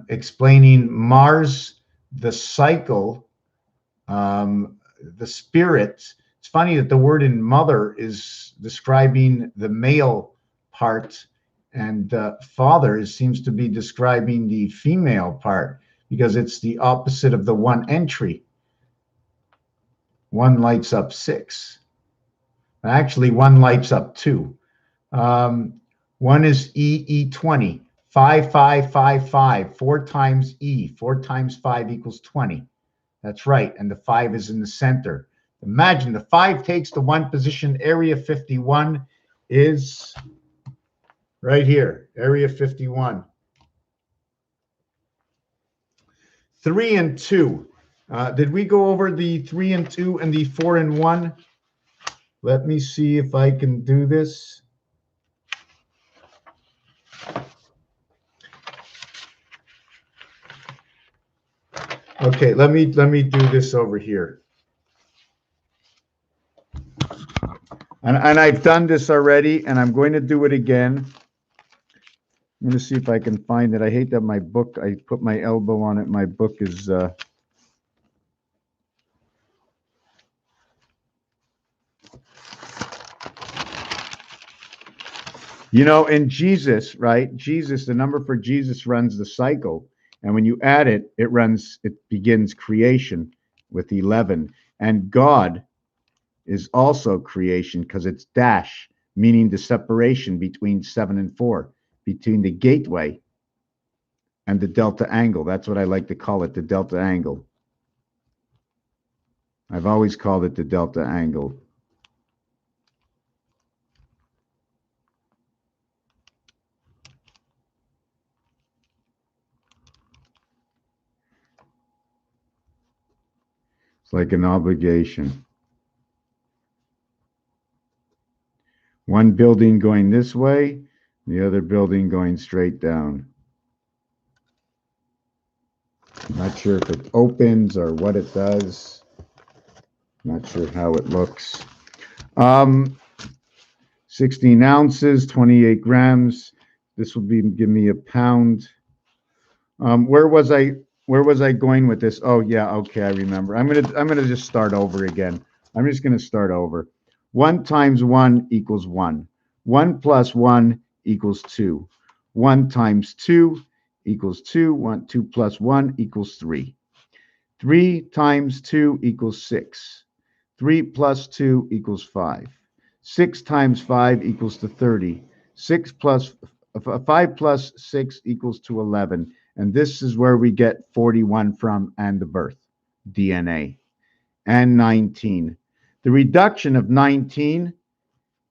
explaining Mars, the cycle, the spirit. It's funny that the word in mother is describing the male part, and father seems to be describing the female part, because it's the opposite of the one entry. One lights up 6. Actually, one lights up 2. One is E20. 5, 5, 5, 5. 4 times E. 4 times 5 equals 20. That's right. And the 5 is in the center. Imagine the 5 takes the 1 position. Area 51 is right here. Area 51. 3 and 2. Did we go over the 3 and 2 and the 4 and 1? Let me see if I can do this. Okay, let me do this over here. And I've done this already, and I'm going to do it again. I'm going to see if I can find it. I hate that my book, I put my elbow on it. My book is you know, in Jesus, right? Jesus, the number for Jesus runs the cycle. And when you add it, it begins creation with 11. And God is also creation because it's dash, meaning the separation between 7 and 4, between the gateway and the delta angle. That's what I like to call it, the delta angle. I've always called it the delta angle. It's like an obligation. One building going this way, the other building going straight down. I'm not sure if it opens or what it does. Not sure how it looks. 16 ounces, 28 grams. This will give me a pound. Where was I going with this? Oh yeah, okay, I remember. I'm gonna just start over again. I'm just gonna start over. 1 times 1 equals 1. 1 plus 1 equals 2. 1 times 2 equals 2. 2 plus 1 equals 3. 3 times 2 equals 6. 3 plus 2 equals 5. 6 times 5 equals to 30. 5 plus 6 equals to 11. And this is where we get 41 from, and the birth, DNA. And 19. The reduction of 19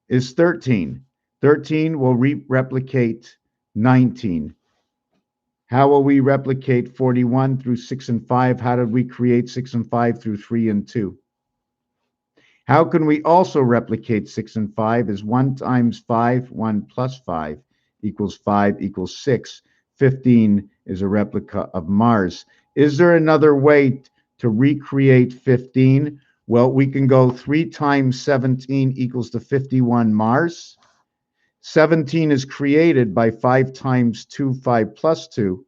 is 13. 13 will replicate 19. How will we replicate 41 through 6 and 5? How did we create 6 and 5 through 3 and 2? How can we also replicate 6 and 5 is 1 times 5, 1 plus 5 equals 5 equals 6. 15 is a replica of Mars. Is there another way to recreate 15? Well, we can go 3 times 17 equals to 51 Mars. 17 is created by 5 times 2, 5 plus 2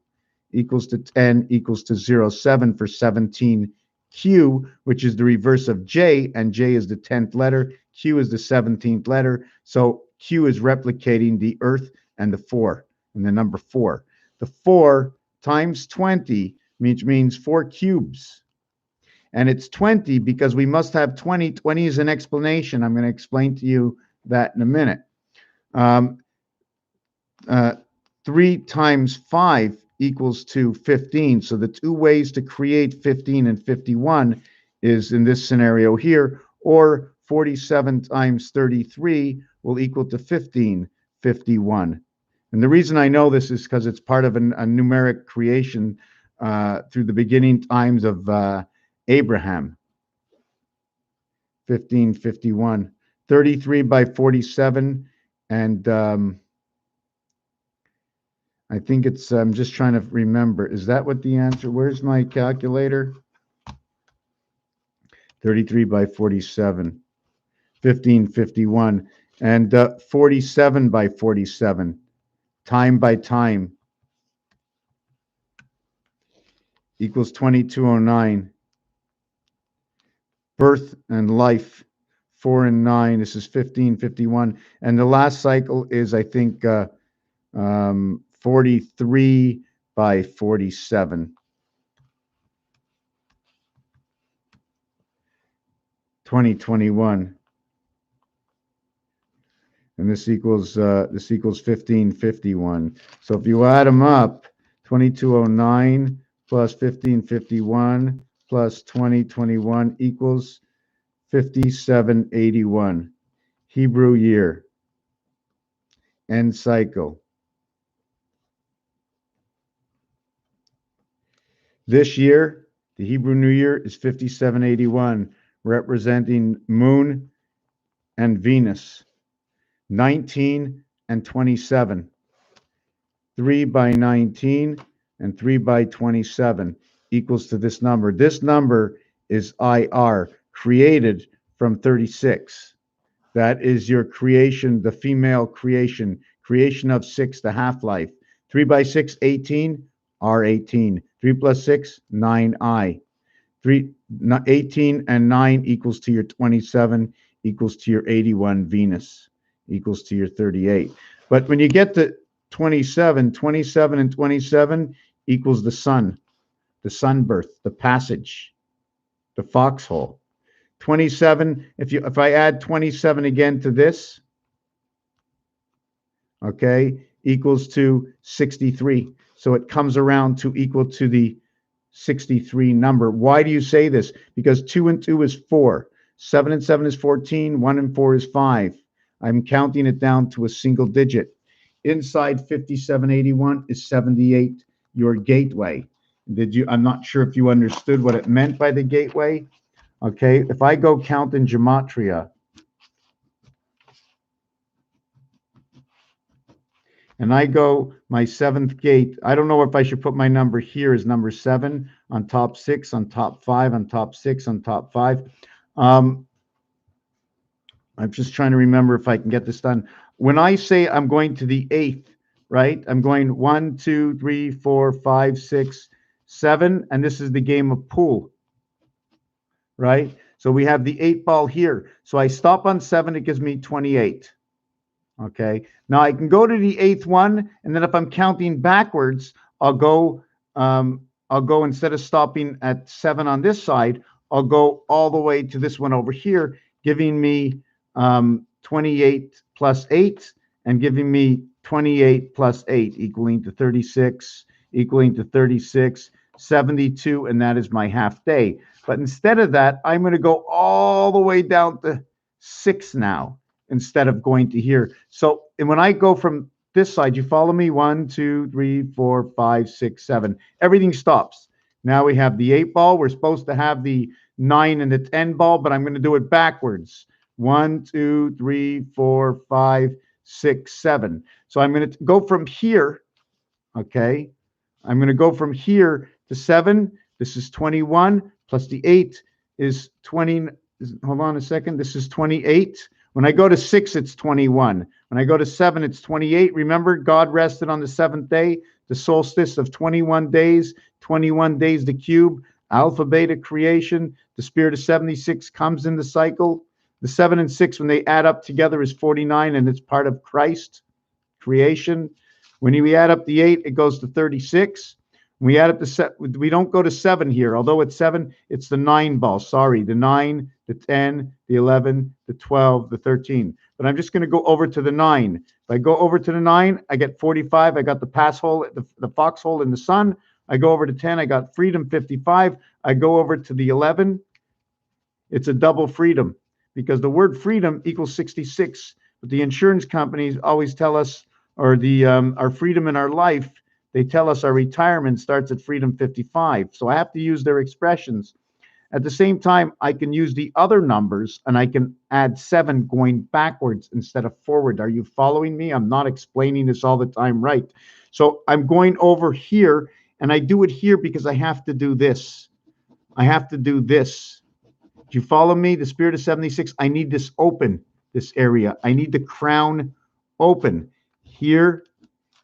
equals to 10 equals to 0, 7 for 17. Q, which is the reverse of J, and J is the 10th letter. Q is the 17th letter. So Q is replicating the Earth and the 4, and the number 4. The 4 times 20, which means 4 cubes. And it's 20 because we must have 20. 20 is an explanation. I'm going to explain to you that in a minute. 3 times 5 equals to 15. So the two ways to create 15 and 51 is in this scenario here, or 47 times 33 will equal to 1551. And the reason I know this is because it's part of a numeric creation through the beginning times of Abraham. 1551. 33 by 47, and I think it's, I'm just trying to remember. Is that what the answer? Where's my calculator? 33 by 47, 1551. And 47 by 47, time by time, equals 2209. Birth and life, 4 and 9. This is 1551. And the last cycle is, I think, 43 by 47. 2021. And this equals 1551. So if you add them up, 2209 plus 1551 plus 2021 equals 5781. Hebrew year. End cycle. This year, the Hebrew New Year is 5781, representing Moon and Venus. 19 and 27. 3 by 19 and 3 by 27 equals to this number. This number is IR, created from 36. That is your creation, the female creation of 6, the half-life. 3 by 6, 18, R18. 3 plus 6, 9I. 18 and 9 equals to your 27, equals to your 81 Venus, equals to your 38. But when you get to 27, 27 and 27 equals the sun, the sunbirth, the passage, the foxhole. 27, if I add 27 again to this, okay, equals to 63. So it comes around to equal to the 63 number. Why do you say this? Because 2 and 2 is 4. 7 and 7 is 14. 1 and 4 is 5. I'm counting it down to a single digit. Inside 5781 is 78, your gateway. I'm not sure if you understood what it meant by the gateway. Okay, if I go count in gematria, and I go my 7th gate, I don't know if I should put my number here as number 7, on top 6, on top 5, on top 6, on top 5. I'm just trying to remember if I can get this done. When I say I'm going to the 8th, right, I'm going 1, 2, 3, 4, 5, 6, 7, and this is the game of pool, right? So we have the 8 ball here. So I stop on 7, it gives me 28. Okay, now I can go to the 8th one, and then if I'm counting backwards, I'll go instead of stopping at 7 on this side, I'll go all the way to this one over here, giving me 28 plus 8, and giving me 28 plus 8, equaling to 36, 72, and that is my half day. But instead of that, I'm going to go all the way down to 6 now, instead of going to here. So, and when I go from this side, you follow me? 1, 2, 3, 4, 5, 6, 7. Everything stops. Now we have the 8 ball. We're supposed to have the 9 and the 10 ball, but I'm going to do it backwards. 1, 2, 3, 4, 5, 6, 7. So I'm going to go from here. Okay. I'm going to go from here to 7. This is 21 plus the 8 is 20. Hold on a second. This is 28. When I go to 6, it's 21. When I go to 7, it's 28. Remember, God rested on the seventh day, the solstice of 21 days, the cube, alpha, beta creation. The spirit of 76 comes in the cycle. The 7 and 6, when they add up together, is 49, and it's part of Christ creation. When we add up the 8, it goes to 36. When we add up we don't go to 7 here. Although it's 7, it's the 9 ball. Sorry, the 9, the 10, the 11, the 12, the 13. But I'm just going to go over to the 9. If I go over to the 9, I get 45. I got the pass hole, the foxhole in the sun. I go over to 10. I got freedom 55. I go over to the 11. It's a double freedom because the word freedom equals 66. But the insurance companies always tell us, or our freedom in our life, they tell us our retirement starts at freedom 55. So I have to use their expressions. At the same time, I can use the other numbers and I can add 7 going backwards instead of forward. Are you following me? I'm not explaining this all the time right. So I'm going over here, and I do it here because I have to do this. I have to do this. Do you follow me? The spirit of 76, I need this open, this area. I need the crown open. Here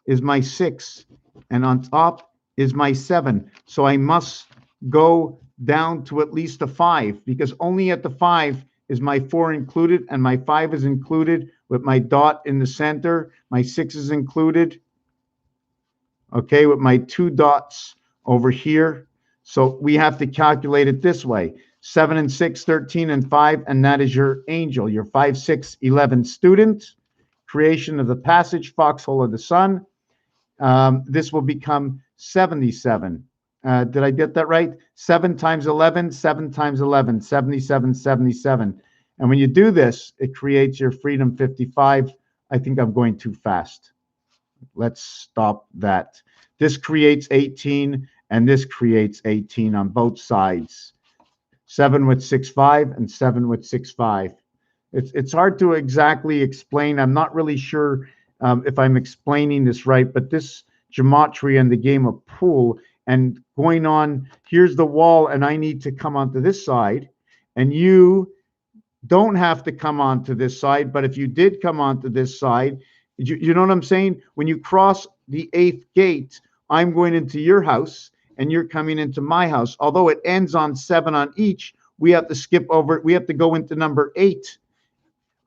is my 6, and on top is my 7. So I must go down to at least a 5, because only at the 5 is my 4 included, and my 5 is included with my dot in the center. My 6 is included, okay, with my 2 dots over here. So we have to calculate it this way. 7 and 6, 13 and 5, and that is your angel, your 5, 6, 11 student. Creation of the passage, foxhole of the sun. This will become 77. Did I get that right? 7 times 11, 7 times 11, 77, 77. And when you do this, it creates your freedom 55. I think I'm going too fast. Let's stop that. This creates 18, and this creates 18 on both sides. 7 with 6, 5, and 7 with 6, 5. It's hard to exactly explain. I'm not really sure if I'm explaining this right, but this gematria in the game of pool and going on, here's the wall, and I need to come onto this side, and you don't have to come onto this side, but if you did come onto this side, you know what I'm saying? When you cross the 8th gate, I'm going into your house, and you're coming into my house. Although it ends on 7 on each, we have to skip over, we have to go into number 8,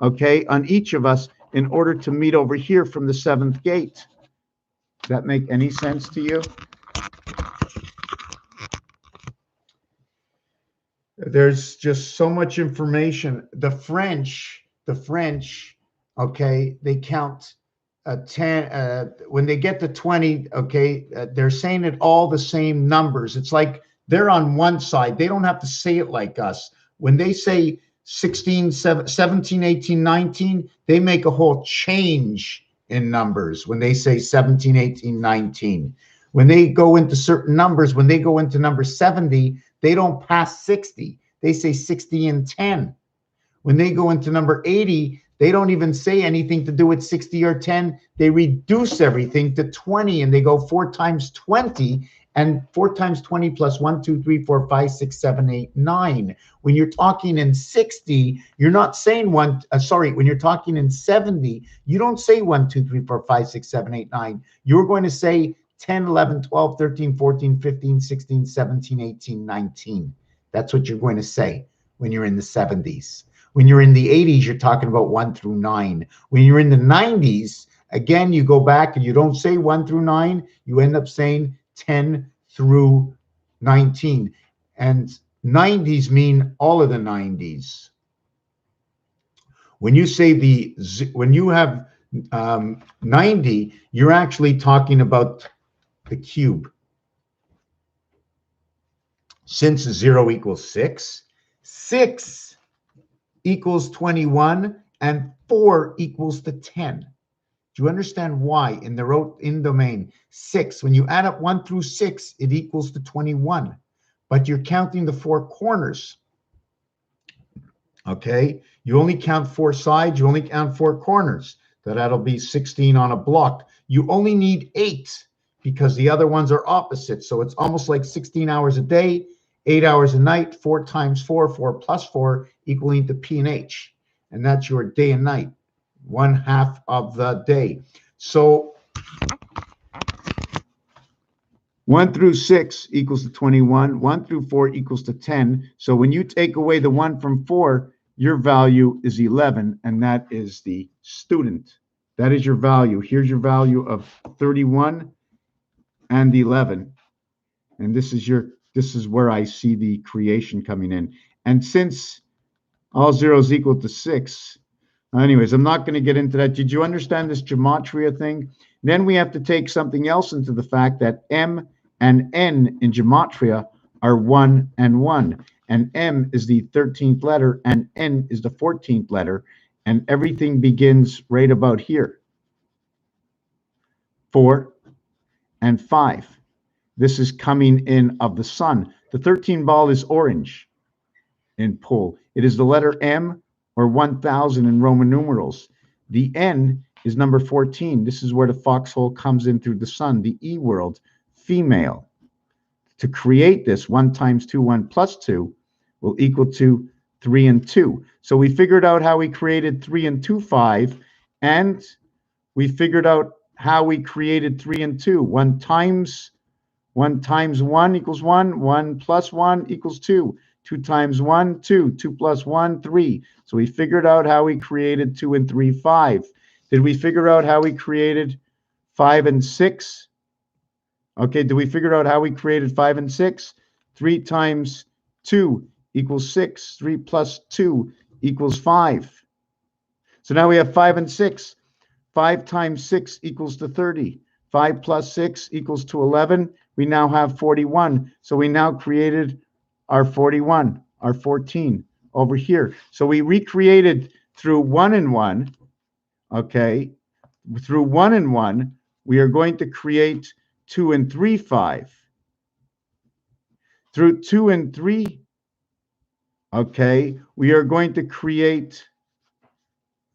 okay, on each of us in order to meet over here from the 7th gate. Does that make any sense to you? There's just so much information. The French, okay, they count 10, when they get to 20, okay, they're saying it all the same numbers. It's like they're on one side. They don't have to say it like us. When they say 16, 17, 18, 19, they make a whole change in numbers. When they say 17, 18, 19, when they go into certain numbers, when they go into number 70, they don't pass 60. They say 60 and 10. When they go into number 80, they don't even say anything to do with 60 or 10. They reduce everything to 20, and they go 4 times 20, and 4 times 20 plus 1, 2, 3, 4, 5, 6, 7, 8, 9. When you're talking in 60, you're not saying when you're talking in 70, you don't say 1, 2, 3, 4, 5, 6, 7, 8, 9. You're going to say 10, 11, 12, 13, 14, 15, 16, 17, 18, 19. That's what you're going to say when you're in the 70s. When you're in the 80s, you're talking about 1 through 9. When you're in the 90s, again, you go back and you don't say 1 through 9. You end up saying 10 through 19. And 90s mean all of the 90s. When you say when you have 90, you're actually talking about the cube. Since 0 equals 6, 6 equals 21, and 4 equals to 10. Do you understand why in the in domain 6, when you add up 1 through 6, it equals to 21, but you're counting the 4 corners. Okay, you only count 4 sides, you only count 4 corners. That'll be 16 on a block. You only need 8 because the other ones are opposite. So it's almost like 16 hours a day, 8 hours a night, 4 times 4, 4 plus 4, equaling to P and H. and that's your day and night, 1/2 of the day. So 1 through 6 equals to 21. 1 through 4 equals to 10. So when you take away the 1 from 4, your value is 11, and that is the student. That is your value. Here's your value of 31 and 11. And this is where I see the creation coming in. And since all zeros equal to 6, anyways, I'm not going to get into that. Did you understand this gematria thing? Then we have to take something else into the fact that M and N in gematria are 1 and 1. And M is the 13th letter, and N is the 14th letter. And everything begins right about here. 4 and 5. This is coming in of the sun. The 13 ball is orange in pull. It is the letter M or 1000 in Roman numerals. The N is number 14. This is where the foxhole comes in through the sun, the E world, female. To create this, 1 times 2, 1 plus 2 will equal to 3 and 2. So we figured out how we created 3 and 2, 5, and we figured out how we created 3 and 2. 1 times 1 equals 1. 1 plus 1 equals 2. 2 times 1, 2. 2 plus 1, 3. So we figured out how we created 2 and 3, 5. Did we figure out how we created 5 and 6? Okay, did we figure out how we created 5 and 6? 3 times 2 equals 6. 3 plus 2 equals 5. So now we have 5 and 6. 5 times 6 equals to 30. 5 plus 6 equals to 11. We now have 41. So we now created our 41, our 14 over here. So we recreated through 1 and 1, okay? Through 1 and 1, we are going to create 2 and 3, 5. Through 2 and 3, okay, we are going to create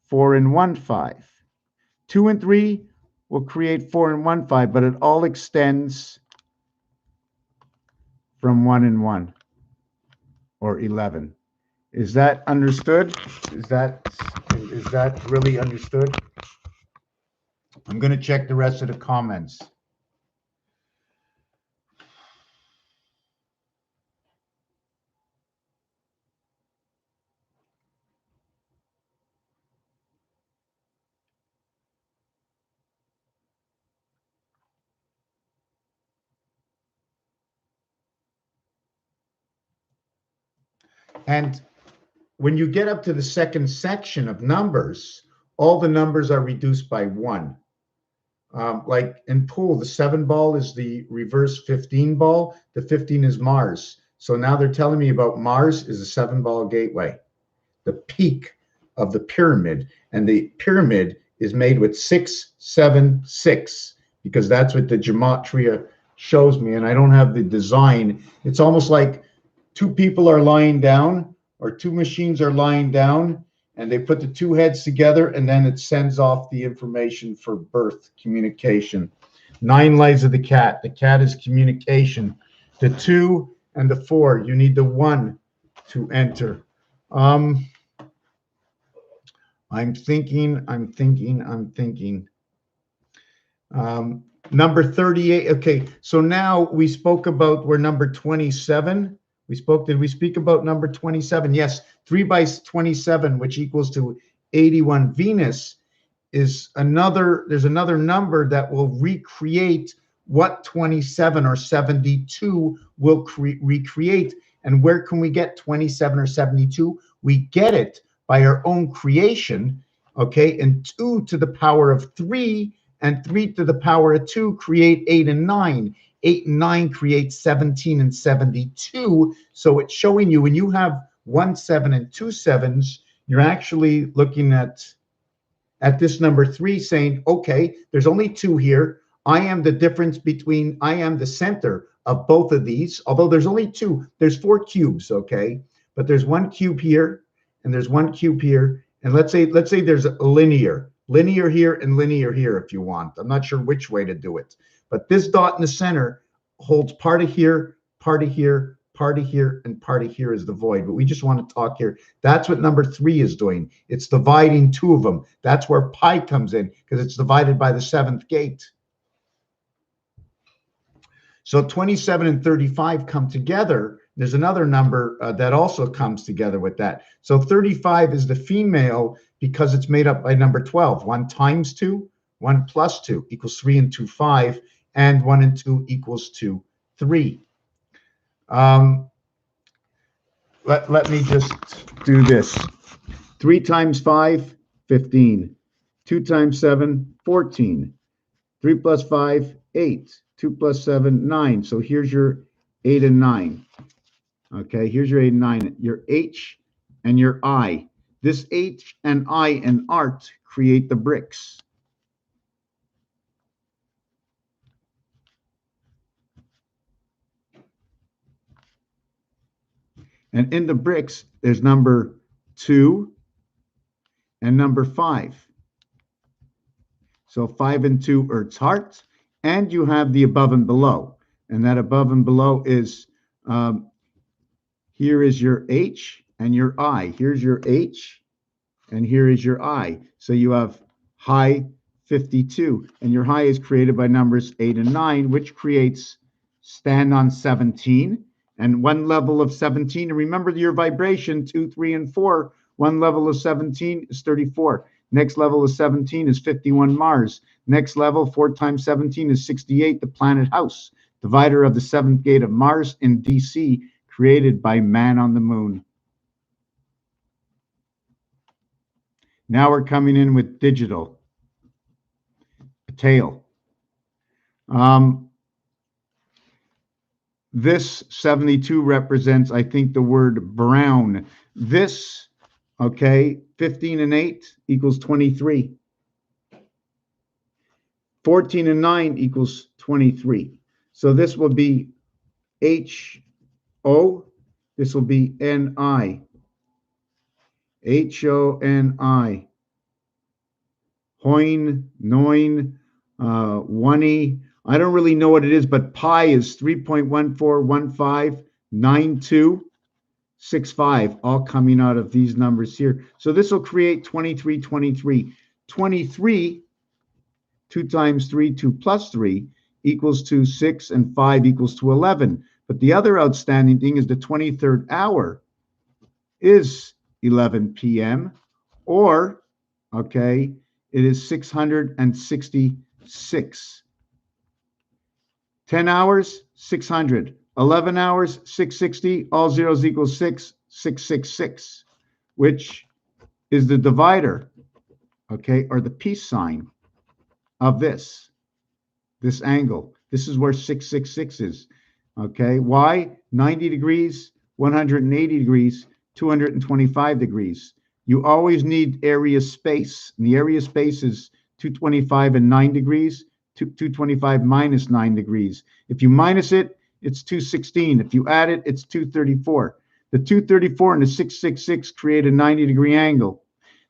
4 and 1, 5. 2 and 3 will create 4 and 1, 5, but it all extends from 1 and 1 or 11. Is that understood? Is that really understood? I'm going to check the rest of the comments. And when you get up to the second section of numbers, all the numbers are reduced by 1. Like in pool, the 7 ball is the reverse 15 ball. The 15 is Mars. So now they're telling me about Mars is a 7 ball gateway, the peak of the pyramid. And the pyramid is made with 6, 7, 6, because that's what the gematria shows me. And I don't have the design. It's almost like 2 people are lying down, or 2 machines are lying down, and they put the 2 heads together, and then it sends off the information for birth communication. 9 lives of the cat. The cat is communication. The 2 and the 4, you need the 1 to enter. I'm thinking. Number 38. Okay, so now we spoke about, we're number 27. Did we speak about number 27? Yes, 3 by 27, which equals to 81. Venus is there's another number that will recreate what 27 or 72 will recreate. And where can we get 27 or 72? We get it by our own creation, okay? And 2 to the power of 3 and 3 to the power of 2 create 8 and 9. 8 and 9 create 17 and 72. So it's showing you when you have 1 7 and 2 7s, you're actually looking at this number 3 saying, okay, there's only 2 here. I am the difference between, I am the center of both of these, although there's only 2. There's 4 cubes, okay? But there's 1 cube here, and there's 1 cube here. And let's say there's a linear here and linear here if you want. I'm not sure which way to do it. But this dot in the center holds part of here, part of here, part of here and part of here is the void, but we just want to talk here. That's what number 3 is doing. It's dividing 2 of them. That's where pi comes in, because it's divided by the 7th gate. So 27 and 35 come together. There's another number that also comes together with that. So 35 is the female because it's made up by number 12. 1 times 2, 1 plus 2 equals 3 and 2, 5, and 1 and 2 equals 2, 3. Let me just Do this. 3 times 5, 15. 2 times 7, 14. 3 plus 5, 8. 2 plus 7, 9. So here's your 8 and 9. Okay, here's your 8 and 9. Your H and your I. This H and I in art create the bricks. And in the bricks, there's number 2 and number 5. So 5 and 2 are its heart, and you have the above and below. And that above and below is, here is your H and your I. Here's your H, and here is your I. So you have high 52, and your high is created by numbers 8 and 9, which creates stand on 17. And one level of 17, and remember your vibration, 2, 3, and 4. One level of 17 is 34. Next level of 17 is 51 Mars. Next level, 4 times 17 is 68, the planet House, divider of the 7th gate of Mars in DC, created by man on the moon. Now we're coming in with digital. A tail. This 72 represents, I think, the word brown. This, okay, 15 and 8 equals 23. 14 and 9 equals 23. So this will be H-O. This will be N-I. H-O-N-I. Hoin, noin, one-y. I don't really know what it is, but pi is 3.14159265, all coming out of these numbers here. So this will create 23, 23. 23, 2 times 3, 2 plus 3, equals to 6, and 5 equals to 11. But the other outstanding thing is the 23rd hour is 11 p.m., or, okay, it is 666. 10 hours, 600. 11 hours, 660. All zeros equal 6, 666, which is the divider, okay, or the peace sign of this angle. This is where 666 is, okay? Why? 90 degrees, 180 degrees, 225 degrees. You always need area space, and the area space is 225 and 9 degrees. 225 minus 9 degrees. If you minus it, it's 216. If you add it, it's 234. The 234 and the 666 create a 90-degree angle.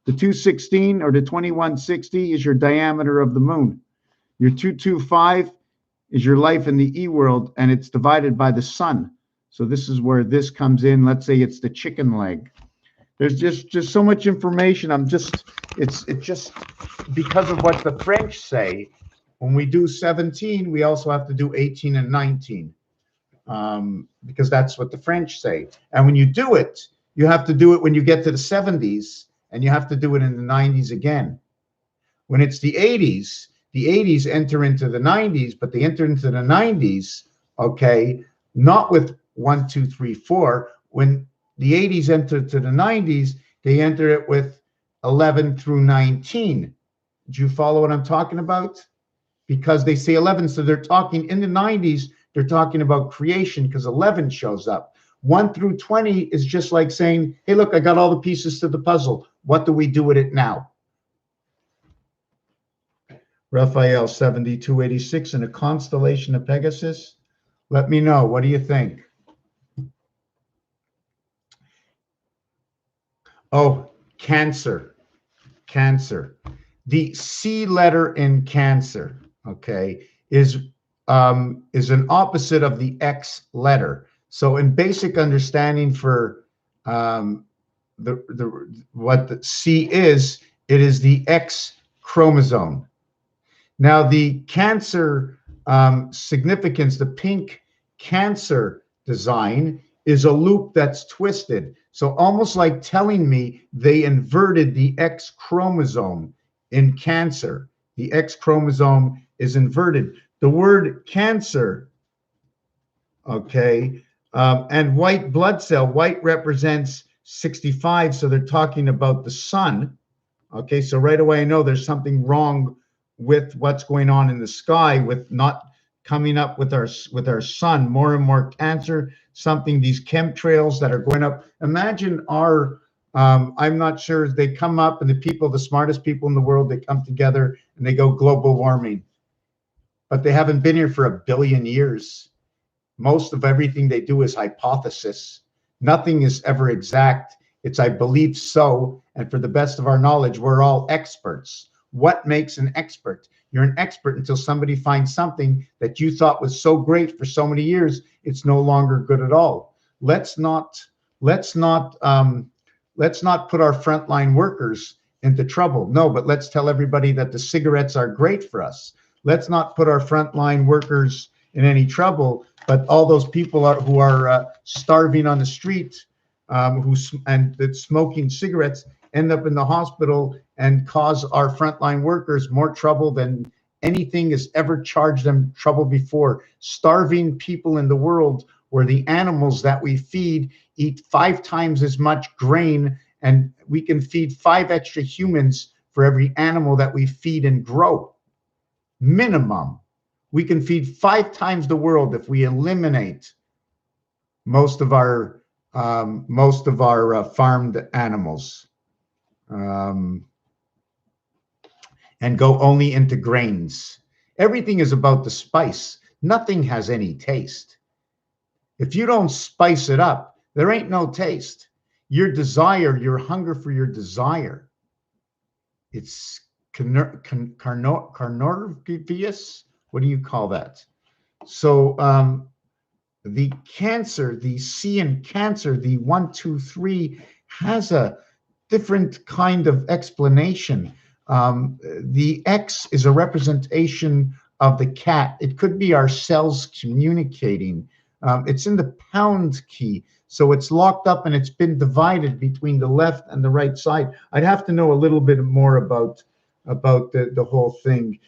The 216 or the 2160 is your diameter of the moon. Your 225 is your life in the E-world, and it's divided by the sun. So this is where this comes in. Let's say it's the chicken leg. There's just so much information. It's just because of what the French say. When we do 17, we also have to do 18 and 19, because that's what the French say. And when you do it, you have to do it when you get to the 70s, and you have to do it in the 90s again. When it's the 80s enter into the 90s, but they enter into the 90s, okay, not with 1, 2, 3, 4. When the 80s enter to the 90s, they enter it with 11 through 19. Do you follow what I'm talking about? Because they say 11, so they're talking in the 90s, they're talking about creation because 11 shows up. 1 through 20 is just like saying, hey, look, I got all the pieces to the puzzle. What do we do with it now? Raphael 7286 in a constellation of Pegasus. Let me know. What do you think? Oh, Cancer. Cancer. The C letter in Cancer, okay, is an opposite of the X letter. So in basic understanding for what the C is, it is the X chromosome. Now the cancer significance, the pink cancer design is a loop that's twisted. So almost like telling me they inverted the X chromosome in cancer. The X chromosome is inverted. The word cancer, okay, and white blood cell, white represents 65, so they're talking about the sun. Okay, so right away I know there's something wrong with what's going on in the sky with not coming up with our sun. More and more cancer, something, these chemtrails that are going up. Imagine our I'm not sure, they come up and the people, the smartest people in the world, they come together and they go global warming, but they haven't been here for 1 billion years. Most of everything they do is hypothesis. Nothing is ever exact. It's I believe so, and for the best of our knowledge, we're all experts. What makes an expert? You're an expert until somebody finds something that you thought was so great for so many years, it's no longer good at all. Let's not put our frontline workers into trouble. No, but let's tell everybody that the cigarettes are great for us. Let's not put our frontline workers in any trouble, but all those people who are starving on the street, that smoking cigarettes, end up in the hospital and cause our frontline workers more trouble than anything has ever charged them trouble before. Starving people in the world, where the animals that we feed eat 5 times as much grain, and we can feed 5 extra humans for every animal that we feed and grow. Minimum. We can feed 5 times the world if we eliminate most of our farmed animals, and go only into grains. Everything is about the spice. Nothing has any taste. If you don't spice it up, there ain't no taste. Your desire, your hunger for your desire, it's carnivorous. What do you call that? So the cancer, the C in cancer, the 1, 2, 3 has a different kind of explanation. The X is a representation of the cat. It could be our cells communicating. It's in the pound key. So it's locked up and it's been divided between the left and the right side. I'd have to know a little bit more about the whole thing.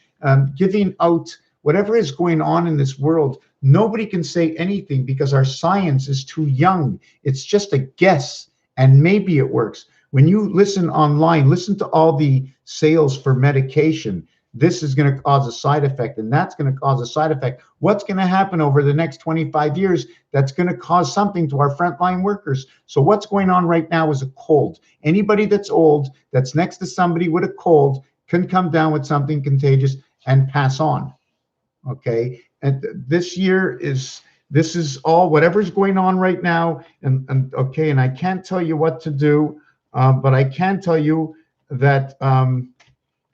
Giving out whatever is going on in this world, nobody can say anything because our science is too young. It's just a guess, and maybe it works. When you listen online, listen to all the sales for medication. This is going to cause a side effect, and that's going to cause a side effect. What's going to happen over the next 25 years that's going to cause something to our frontline workers? So what's going on right now is a cold. Anybody that's old, that's next to somebody with a cold, can come down with something contagious and pass on. Okay, and this is all whatever's going on right now, and okay, and I can't tell you what to do, but I can tell you that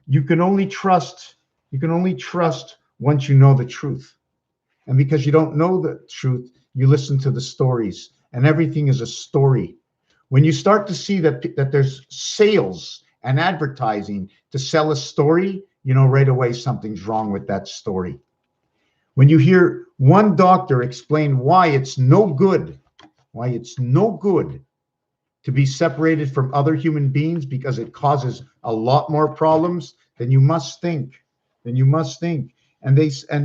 you can only trust once you know the truth. And because you don't know the truth, you listen to the stories, and everything is a story. When you start to see that there's sales and advertising to sell a story, you know right away something's wrong with that story. When you hear one doctor explain why it's no good to be separated from other human beings because it causes a lot more problems, then you must think. And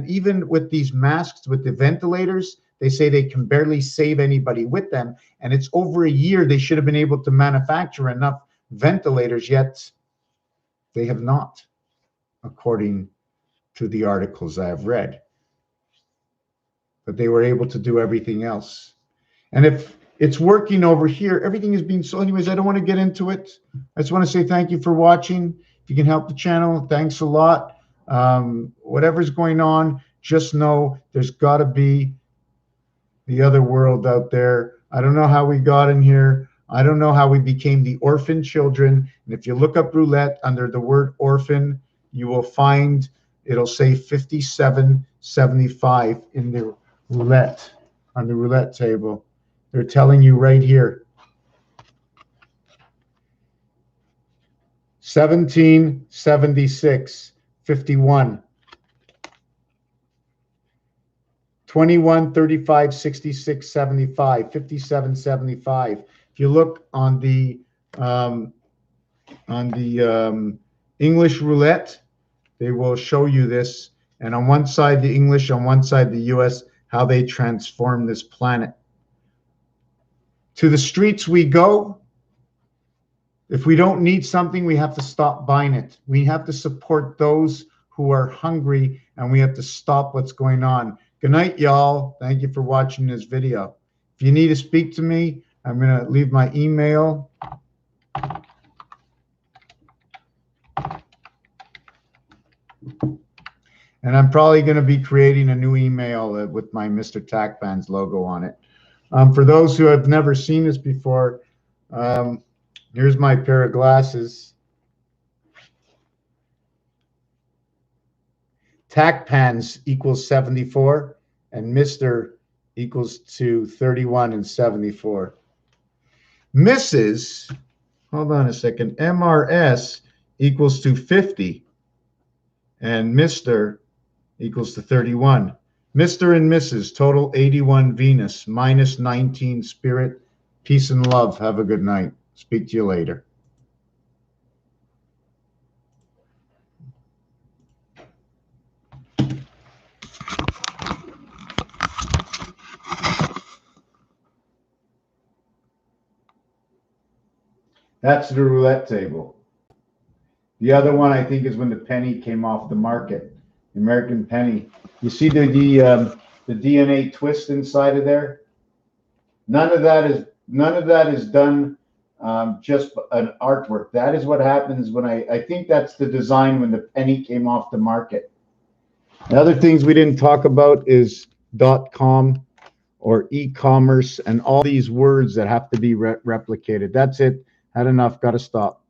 even with these masks, with the ventilators, they say they can barely save anybody with them. And it's over a year they should have been able to manufacture enough ventilators, yet they have not, according to the articles I have read. But they were able to do everything else. And if it's working over here, everything is being sold. Anyways, I don't want to get into it. I just want to say thank you for watching. If you can help the channel, thanks a lot. Whatever's going on, just know there's got to be the other world out there. I don't know how we got in here. I don't know how we became the orphan children. And if you look up roulette under the word orphan, you will find it'll say 5775 in the roulette. on the roulette table. They're telling you right here. 17, 76, 51. 21, 35, 66, 75, 57, 75. If you look on the English roulette, they will show you this. And on one side, the English, on one side, the US, how they transform this planet. To the streets we go. If we don't need something, we have to stop buying it. We have to support those who are hungry, and we have to stop what's going on. Good night, y'all. Thank you for watching this video. If you need to speak to me, I'm going to leave my email. And I'm probably going to be creating a new email with my Mr. TACBAN's logo on it. For those who have never seen this before, here's my pair of glasses. TACPANS equals 74, and Mr. equals to 31 and 74. Mrs., hold on a second, MRS equals to 50, and Mr. equals to 31. Mr. and Mrs. total 81 Venus, minus 19 Spirit. Peace and love. Have a good night. Speak to you later. That's the roulette table. The other one, I think, is when the penny came off the market, the American penny. You see the DNA twist inside of there? None of that is done just an artwork. That is what happens when I think that's the design when the penny came off the market. The other things we didn't talk about is .com or e-commerce and all these words that have to be replicated. That's it. Had enough. Got to stop.